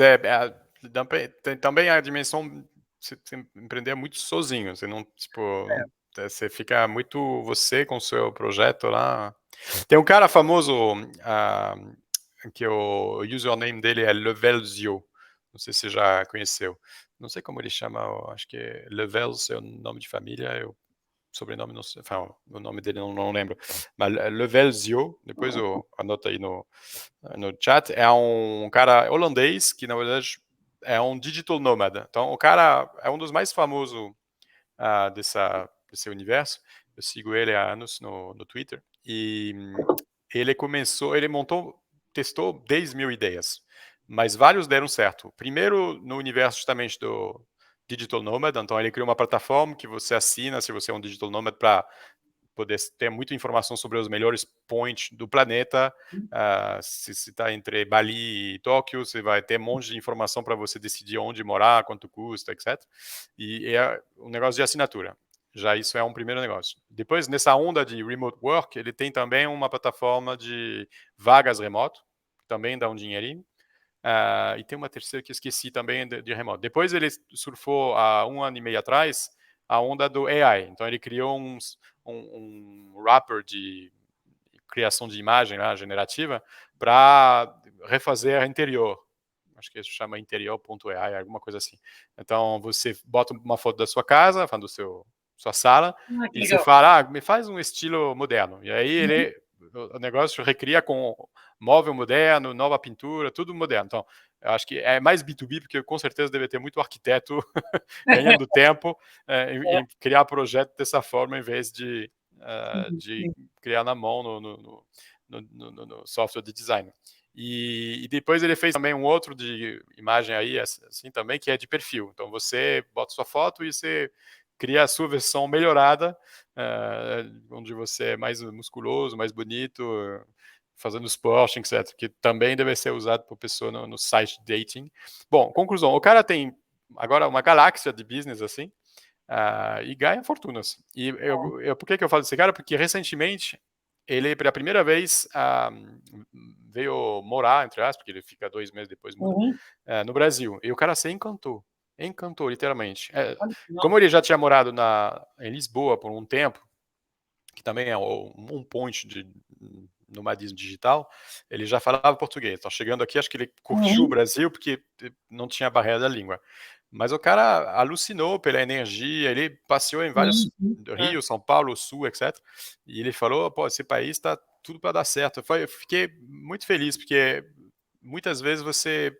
tem também a dimensão você empreender muito sozinho, você não, tipo, você fica muito você com o seu projeto lá. Tem um cara famoso, ah, que o username dele é Levelzio, não sei se você já conheceu. Não sei como ele chama, acho que é Levels, é o nome de família, sobrenome, não sei, enfin, o nome dele não lembro, mas Levelzio, depois eu anoto aí no chat, é um cara holandês que, na verdade, é um digital nomad. Então, o cara é um dos mais famosos desse universo. Eu sigo ele há anos no Twitter. E ele testou 10 mil ideias, mas vários deram certo. Primeiro, no universo justamente do Digital Nomad, então ele criou uma plataforma que você assina se você é um Digital Nomad para poder ter muita informação sobre os melhores points do planeta. Se está entre Bali e Tóquio, você vai ter um monte de informação para você decidir onde morar, quanto custa, etc. E é um negócio de assinatura. Já isso é um primeiro negócio. Depois, nessa onda de remote work, ele tem também uma plataforma de vagas remoto, que também dá um dinheirinho. E tem uma terceira que eu esqueci também de remoto. Depois ele surfou há 1 ano e meio atrás a onda do AI. Então ele criou um wrapper de criação de imagem lá, generativa para refazer interior. Acho que isso chama interior.ai, alguma coisa assim. Então você bota uma foto da sua casa, do sua sala, Que e você legal. fala, me faz um estilo moderno. E aí Uhum. o negócio recria com móvel moderno, nova pintura, tudo moderno. Então, eu acho que é mais B2B, porque com certeza deve ter muito arquiteto ganhando tempo em criar projeto dessa forma, em vez de criar na mão no software de design. E depois ele fez também um outro de imagem aí, assim também, que é de perfil. Então você bota sua foto e você cria a sua versão melhorada, onde você é mais musculoso, mais bonito, fazendo esporte, etc. Que também deve ser usado por pessoa no site de dating. Bom, conclusão, o cara tem agora uma galáxia de business assim, e ganha fortunas. E por que eu falo desse cara? Porque recentemente ele, pela primeira vez, veio morar, entre aspas, porque ele fica 2 meses depois muda, Uhum. no Brasil. E o cara se encantou. Encantou, literalmente. Olha que legal. Como ele já tinha morado em Lisboa por um tempo, que também é um point de nomadismo digital, ele já falava português. Então, chegando aqui, acho que ele curtiu o Uhum. Brasil porque não tinha barreira da língua. Mas o cara alucinou pela energia, ele passeou em vários É. Rio, São Paulo, Sul, etc. E ele falou, pô, esse país está tudo para dar certo. Eu fiquei muito feliz, porque muitas vezes você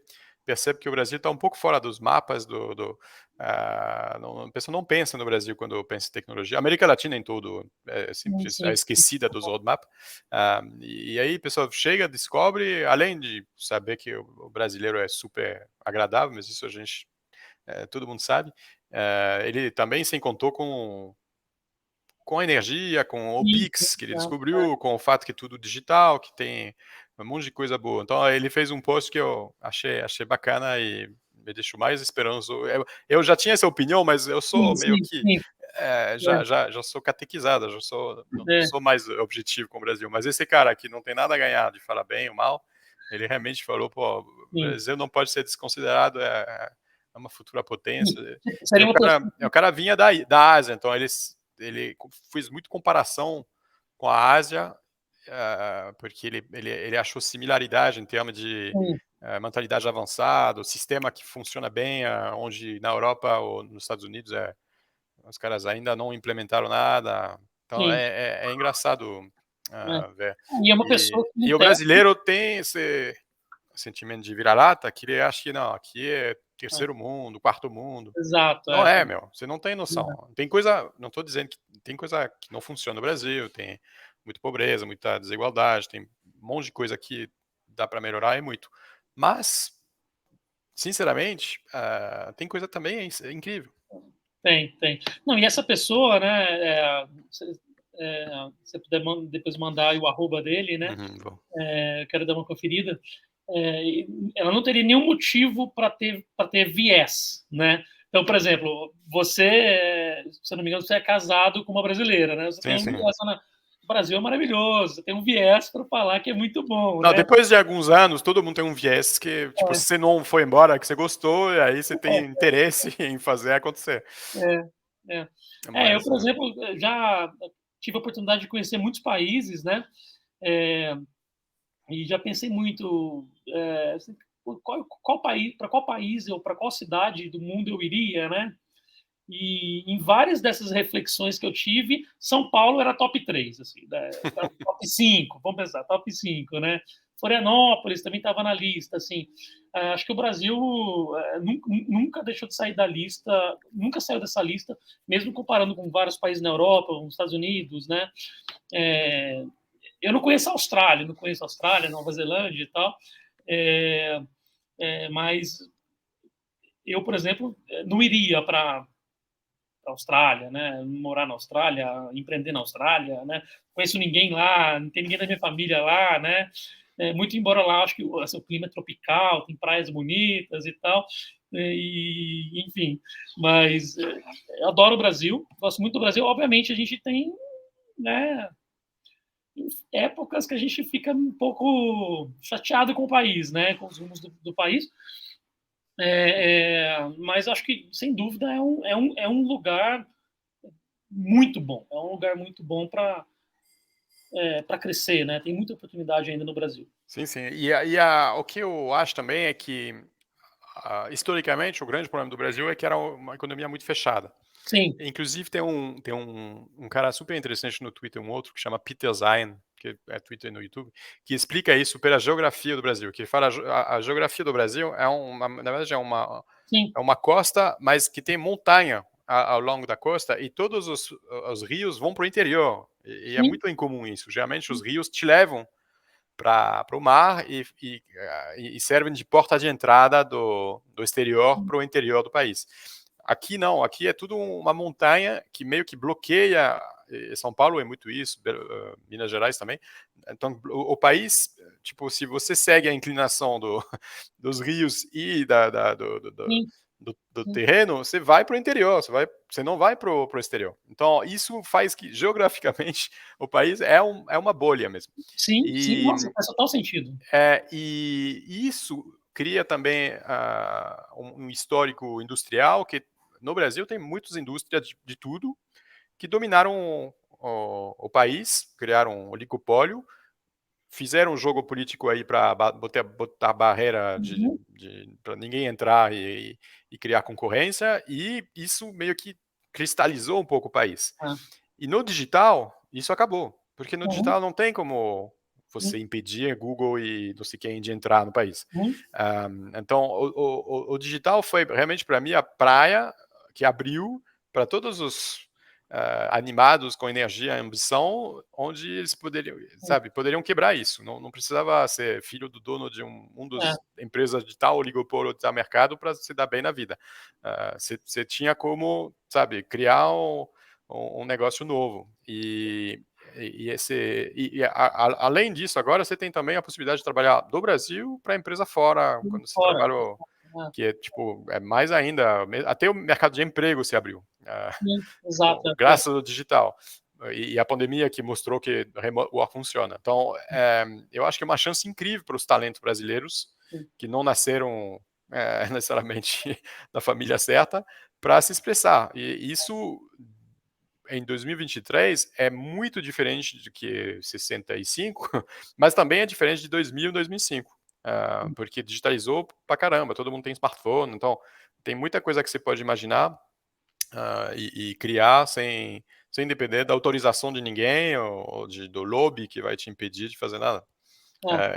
percebe que o Brasil está um pouco fora dos mapas a pessoa não pensa no Brasil quando pensa em tecnologia. A América Latina em todo é Sim. esquecida dos roadmaps. E aí a pessoa chega, descobre, além de saber que o brasileiro é super agradável, mas isso a gente todo mundo sabe, ele também se encontrou com a energia, com o Isso, Pix que ele é. descobriu, com o fato que é tudo digital, que tem um monte de coisa boa. Então ele fez um post que eu achei bacana e me deixou mais esperançoso. Eu já tinha essa opinião, mas eu sou meio Sim, que sim. já sou catequizado, não É, sou mais objetivo com o Brasil. Mas esse cara aqui não tem nada a ganhar de falar bem ou mal. Ele realmente falou, pô, o sim. Brasil não pode ser desconsiderado, é uma futura potência. E Seria uma potência. o cara vinha da Ásia, então ele fez muito comparação com a Ásia, porque ele achou similaridade em termos de Sim, mentalidade avançada, o sistema que funciona bem, onde na Europa ou nos Estados Unidos os caras ainda não implementaram nada. Então sim. é engraçado É. ver. E é uma pessoa E, que e o entende. brasileiro tem esse sentimento de vira-lata, que ele acha que não, aqui é É, terceiro mundo, quarto mundo. exato, Não é. é, meu. Você não tem noção. Tem coisa, não estou dizendo que tem coisa que não funciona no Brasil, tem muita pobreza, muita desigualdade, tem um monte de coisa que dá para melhorar e muito. Mas, sinceramente, tem coisa também incrível. Tem. Não, e essa pessoa, né, se você puder depois mandar aí o arroba dele, né, Uhum, bom. eu quero dar uma conferida. Ela não teria nenhum motivo para ter viés, né? Então, por exemplo, você, se eu não me engano, você é casado com uma brasileira, né? Você tem Sim, um sim. viés, o Brasil é maravilhoso, você tem um viés para falar que é muito bom, Não, né? depois de alguns anos, todo mundo tem um viés que, tipo, se você não foi embora, que você gostou, e aí você tem interesse em fazer acontecer. É, é. Eu, Mas, por exemplo, já tive a oportunidade de conhecer muitos países, né? É, e já pensei muito assim, qual país, para qual país ou para qual cidade do mundo eu iria, né? E em várias dessas reflexões que eu tive, São Paulo era top 3, assim, né? Top 5, vamos pensar, top 5, né? Florianópolis também estava na lista, assim. Acho que o Brasil nunca deixou de sair da lista, nunca saiu dessa lista, mesmo comparando com vários países na Europa, nos Estados Unidos, né? Eu não conheço a Austrália, Nova Zelândia e tal, mas eu, por exemplo, não iria para Austrália, né? Morar na Austrália, empreender na Austrália, né? Não conheço ninguém lá, não tem ninguém da minha família lá, né? Muito embora lá, acho que o clima é tropical, tem praias bonitas e tal, e enfim, mas eu adoro o Brasil, gosto muito do Brasil. Obviamente, a gente tem, né, épocas que a gente fica um pouco chateado com o país, né, com os rumos do país, mas acho que, sem dúvida, é um lugar muito bom. É um lugar muito bom para crescer, né? Tem muita oportunidade ainda no Brasil. Sim, sim. O que eu acho também é que, historicamente, o grande problema do Brasil é que era uma economia muito fechada. Sim. Inclusive, tem um cara super interessante no Twitter, um outro, que chama Peter Zeihan, que é Twitter e no YouTube, que explica isso pela geografia do Brasil. Que ele fala a geografia do Brasil na verdade, Sim. é uma costa, mas que tem montanha ao longo da costa e todos os rios vão para o interior. E é Sim. muito incomum isso. Geralmente, os rios te levam para o mar e servem de porta de entrada do exterior para o interior do país. Aqui não, aqui é tudo uma montanha que meio que bloqueia. São Paulo é muito isso, Minas Gerais também. Então, o país, tipo, se você segue a inclinação dos rios e Sim. do terreno, você vai para o interior, você não vai para o exterior. Então, isso faz que, geograficamente, o país é uma bolha mesmo. Sim. Sim. E, Nossa, faz total sentido. e isso cria também um histórico industrial que no Brasil tem muitas indústrias de tudo que dominaram país, criaram um oligopólio, fizeram um jogo político aí para botar barreira Uhum. para ninguém entrar e criar concorrência, e isso meio que cristalizou um pouco o país. Ah. E no digital, isso acabou, porque no Uhum. digital não tem como você impedir Google e não sei quem de entrar no país. Uhum. Então, o digital foi realmente para mim a praia que abriu para todos os animados com energia e ambição, onde eles poderiam quebrar isso. Não precisava ser filho do dono de um É. dos empresas de tal oligopólio de tal mercado para se dar bem na vida. Você tinha como, sabe, criar um negócio novo. Além disso, agora você tem também a possibilidade de trabalhar do Brasil para a empresa fora, quando você Fora. trabalha, que é tipo, é mais ainda, até o mercado de emprego se abriu, Sim. Exato. graças ao digital. E a pandemia que mostrou que remote work funciona. Então, eu acho que é uma chance incrível para os talentos brasileiros que não nasceram necessariamente na família certa para se expressar. E isso em 2023 é muito diferente do que 65, mas também é diferente de 2000 e 2005, porque digitalizou pra caramba, todo mundo tem smartphone, então tem muita coisa que você pode imaginar e criar sem depender da autorização de ninguém ou do lobby que vai te impedir de fazer nada.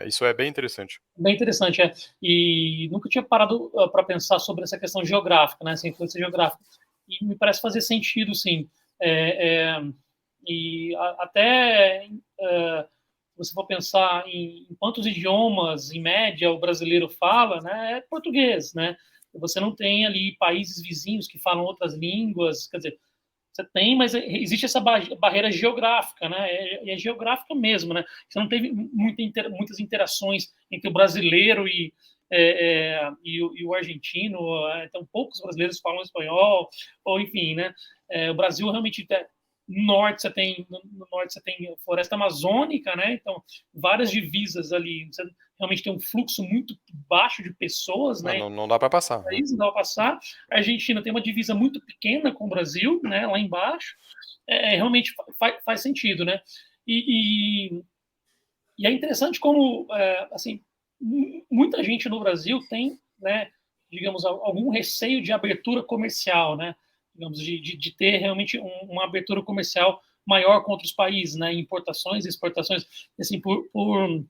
Isso é bem interessante. Bem interessante, E nunca tinha parado para pensar sobre essa questão geográfica, né? Essa influência geográfica. E me parece fazer sentido, sim. Até se você for pensar em quantos idiomas, em média, o brasileiro fala, né? É português, né? Você não tem ali países vizinhos que falam outras línguas, quer dizer, você tem, mas existe essa barreira geográfica, né? É geográfica mesmo, né? Você não teve muitas interações entre o brasileiro e o argentino, então poucos brasileiros falam espanhol, ou enfim, né? O Brasil realmente no norte você tem floresta amazônica, né? Então várias divisas ali, você realmente tem um fluxo muito baixo de pessoas, né? Não dá para passar. País, não dá para passar. A Argentina tem uma divisa muito pequena com o Brasil, né? Lá embaixo, realmente faz sentido, né? E é interessante como, assim, muita gente no Brasil tem, né, digamos, algum receio de abertura comercial, né? digamos, de ter realmente uma abertura comercial maior contra os países, né? Importações e exportações, assim, o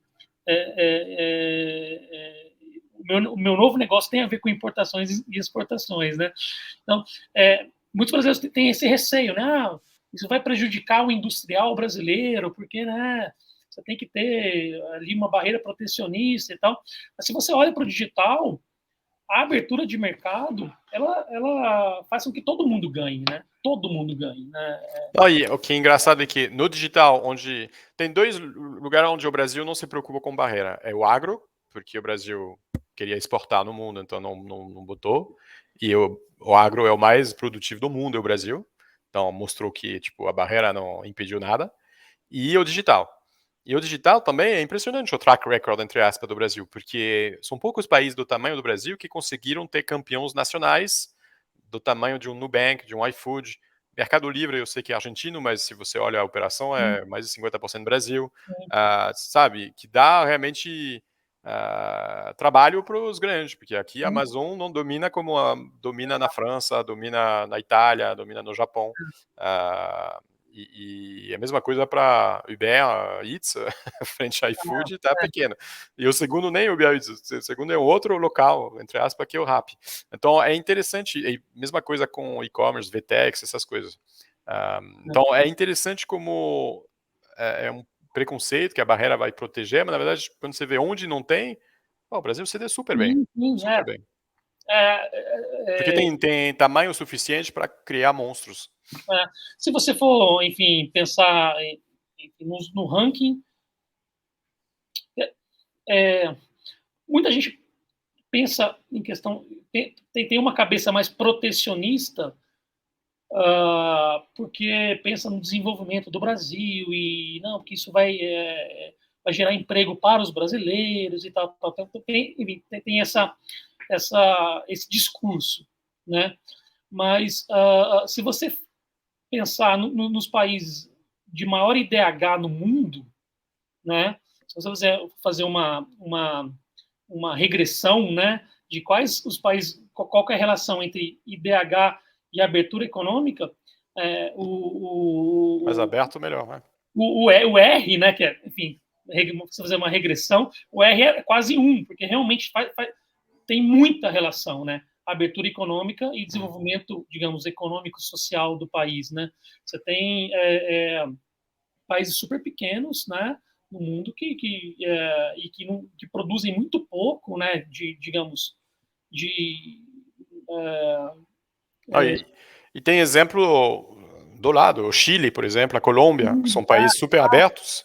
meu novo negócio tem a ver com importações e exportações, né? Então, muitos brasileiros têm esse receio, né? Ah, isso vai prejudicar o industrial brasileiro, porque, né? Você tem que ter ali uma barreira protecionista e tal. Mas se você olha para o digital, a abertura de mercado, ela faz com que todo mundo ganhe, né? Todo mundo ganhe, né? Não, e o que é engraçado é que no digital, onde tem dois lugares onde o Brasil não se preocupa com barreira. É o agro, porque o Brasil queria exportar no mundo, então não botou. E o agro é o mais produtivo do mundo, é o Brasil. Então mostrou que tipo, a barreira não impediu nada. E o digital. E o digital também é impressionante o track record, entre aspas, do Brasil, porque são poucos países do tamanho do Brasil que conseguiram ter campeões nacionais do tamanho de um Nubank, de um iFood. Mercado Livre, eu sei que é argentino, mas se você olha a operação, é mais de 50% Brasil. Sabe, que dá realmente trabalho para os grandes, porque aqui a Amazon não domina como domina na França, domina na Itália, domina no Japão. E a mesma coisa para Uber Eats, frente a iFood, está pequena. E o segundo nem o Uber Eats, o segundo é um outro local, entre aspas, que é o Rappi. Então é interessante, e mesma coisa com e-commerce, VTEX, essas coisas. Então é interessante como é um preconceito que a barreira vai proteger, mas na verdade, quando você vê onde não tem, o Brasil se dê super bem. Super bem. Porque tem tamanho suficiente para criar monstros. Se você for, enfim, pensar no ranking, muita gente pensa em questão, tem uma cabeça mais protecionista, porque pensa no desenvolvimento do Brasil e não, porque isso vai gerar emprego para os brasileiros e tal. Então, tem esse discurso, né? Mas se você pensar nos países de maior IDH no mundo, né? Se você fazer uma regressão, né, de quais os países, qual é a relação entre IDH e abertura econômica, Mais aberto, melhor, né? O R, né, que é, enfim, se fazer uma regressão, o R é quase 1, porque realmente tem muita relação, né? Abertura econômica e desenvolvimento, digamos, econômico social do país, né? Você tem países super pequenos, né, no mundo que produzem muito pouco, né, digamos, de e tem exemplo do lado, o Chile, por exemplo, a Colômbia, que são países super abertos,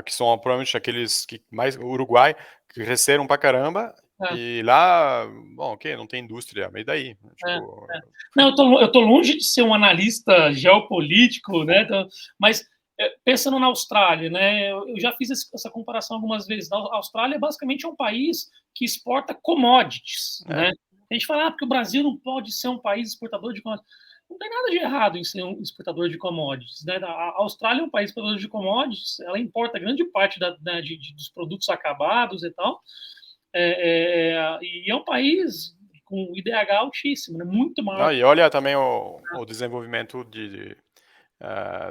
que são provavelmente aqueles que mais, o Uruguai, que cresceram pra caramba, e lá, bom, ok, não tem indústria, mas daí? Tipo... Não, eu tô longe de ser um analista geopolítico, né, então, mas pensando na Austrália, né, eu já fiz essa comparação algumas vezes. A Austrália basicamente é um país que exporta commodities, né? A gente fala porque o Brasil não pode ser um país exportador de commodities. Não tem nada de errado em ser um exportador de commodities, né? A Austrália é um país exportador de commodities, ela importa grande parte dos produtos acabados e tal, e é um país com IDH altíssimo, né? Muito maior. E olha também o desenvolvimento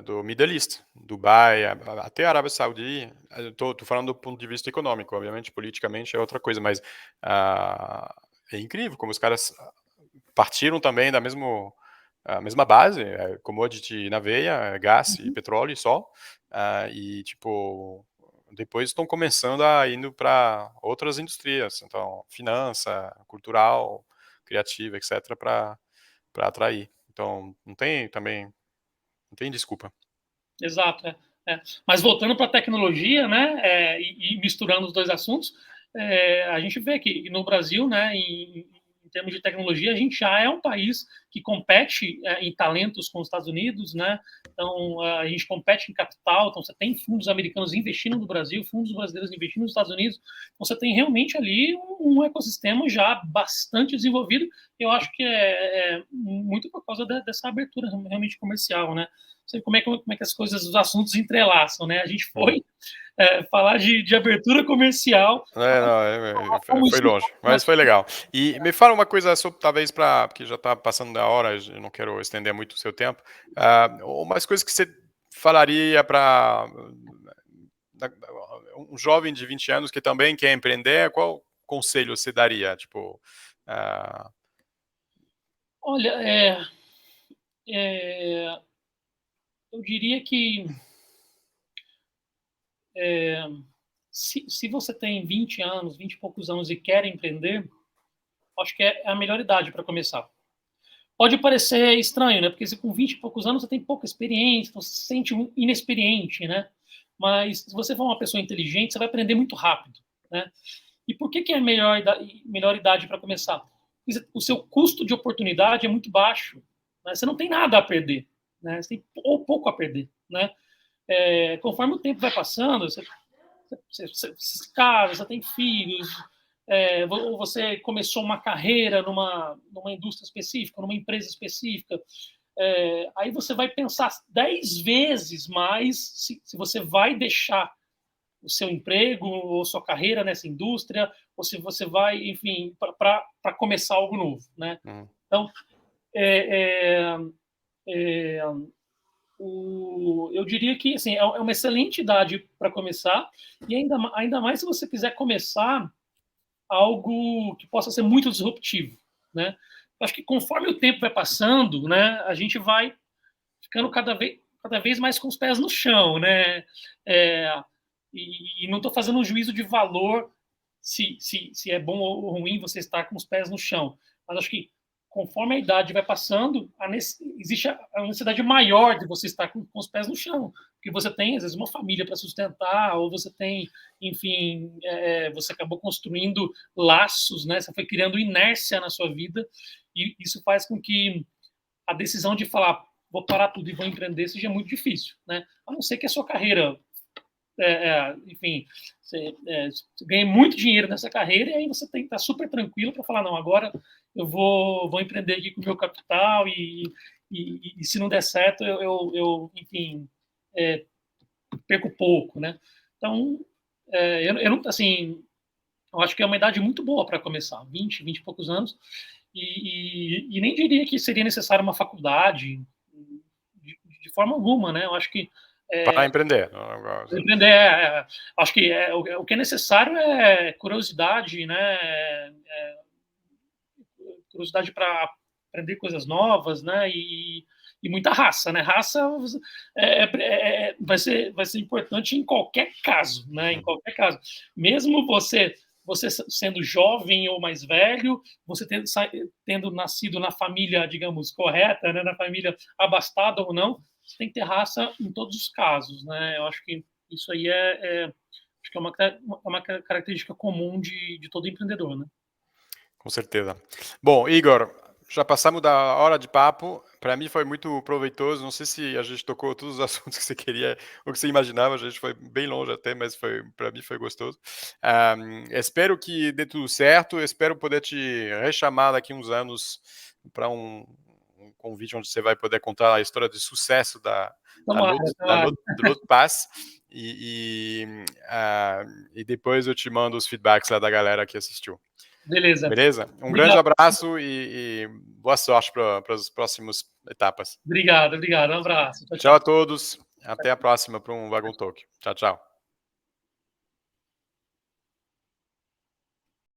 do Middle East, Dubai, até a Arábia Saudita. Estou falando do ponto de vista econômico, obviamente, politicamente é outra coisa, mas é incrível como os caras partiram também da mesma base, commodity na veia, gás e petróleo e só, e tipo depois estão começando a indo para outras indústrias, então finança, cultural, criativa, etc, para atrair. Então não tem desculpa. Exato, Mas voltando para a tecnologia, né, e misturando os dois assuntos, a gente vê que no Brasil, né, em termos de tecnologia, a gente já é um país que compete em talentos com os Estados Unidos, né? Então a gente compete em capital, então você tem fundos americanos investindo no Brasil, fundos brasileiros investindo nos Estados Unidos, então você tem realmente ali um ecossistema já bastante desenvolvido. Eu acho que é muito por causa dessa abertura realmente comercial, né? Sei como é que as coisas, os assuntos entrelaçam, né? A gente foi falar de abertura comercial. Foi longe, mas foi legal. E me fala uma coisa sobre, talvez, porque já está passando da hora, eu não quero estender muito o seu tempo, umas coisas que você falaria para um jovem de 20 anos que também quer empreender, qual conselho você daria? Tipo, Olha, eu diria que se você tem 20 anos, 20 e poucos anos e quer empreender, acho que é a melhor idade para começar. Pode parecer estranho, né? Porque com 20 e poucos anos você tem pouca experiência, então você se sente inexperiente, né? Mas se você for uma pessoa inteligente, você vai aprender muito rápido, né? E por que é a melhor idade para começar? Porque o seu custo de oportunidade é muito baixo, né? Você não tem nada a perder, né? Você tem pouco a perder, né? Conforme o tempo vai passando, você casa, você tem filhos, ou você começou uma carreira numa indústria específica, numa empresa específica, aí você vai pensar 10 vezes mais se você vai deixar o seu emprego ou sua carreira nessa indústria, ou se você vai, enfim, para começar algo novo, né? Então, eu diria que assim, é uma excelente idade para começar, e ainda mais se você quiser começar algo que possa ser muito disruptivo, né? Eu acho que conforme o tempo vai passando, né, a gente vai ficando cada vez mais com os pés no chão, né? E não estou fazendo um juízo de valor se é bom ou ruim você estar com os pés no chão, mas acho que conforme a idade vai passando, existe a necessidade maior de você estar com os pés no chão, porque você tem, às vezes, uma família para sustentar, ou você tem, enfim, você acabou construindo laços, né? Você foi criando inércia na sua vida, e isso faz com que a decisão de falar, vou parar tudo e vou empreender, seja muito difícil, né? A não ser que a sua carreira, enfim, você ganhe muito dinheiro nessa carreira, e aí você tem que estar super tranquilo para falar, não, agora eu vou empreender aqui com o meu capital, e se não der certo, eu enfim, perco pouco, né? Então, eu não, assim, eu acho que é uma idade muito boa para começar, 20 e poucos anos, e nem diria que seria necessário uma faculdade, de forma alguma, né? Eu acho que para empreender. empreender, acho que o que é necessário é curiosidade, né? Curiosidade para aprender coisas novas, né? E muita raça, né? Raça vai ser importante em qualquer caso, né? Em qualquer caso, mesmo você sendo jovem ou mais velho, você tendo nascido na família, digamos, correta, né? Na família abastada ou não, você tem que ter raça em todos os casos, né? Eu acho que isso aí acho que é uma característica comum de todo empreendedor, né? Com certeza. Bom, Igor, já passamos da hora de papo. Para mim foi muito proveitoso. Não sei se a gente tocou todos os assuntos que você queria, ou que você imaginava. A gente foi bem longe até, mas para mim foi gostoso. Espero que dê tudo certo. Espero poder te rechamar daqui uns anos para um convite onde você vai poder contar a história de sucesso da LootPass. E depois eu te mando os feedbacks lá da galera que assistiu. Beleza. Beleza? Um grande abraço e boa sorte para as próximas etapas. Obrigado. Um abraço. Tchau a todos. Até a próxima para um Wagon Talk. Tchau, tchau.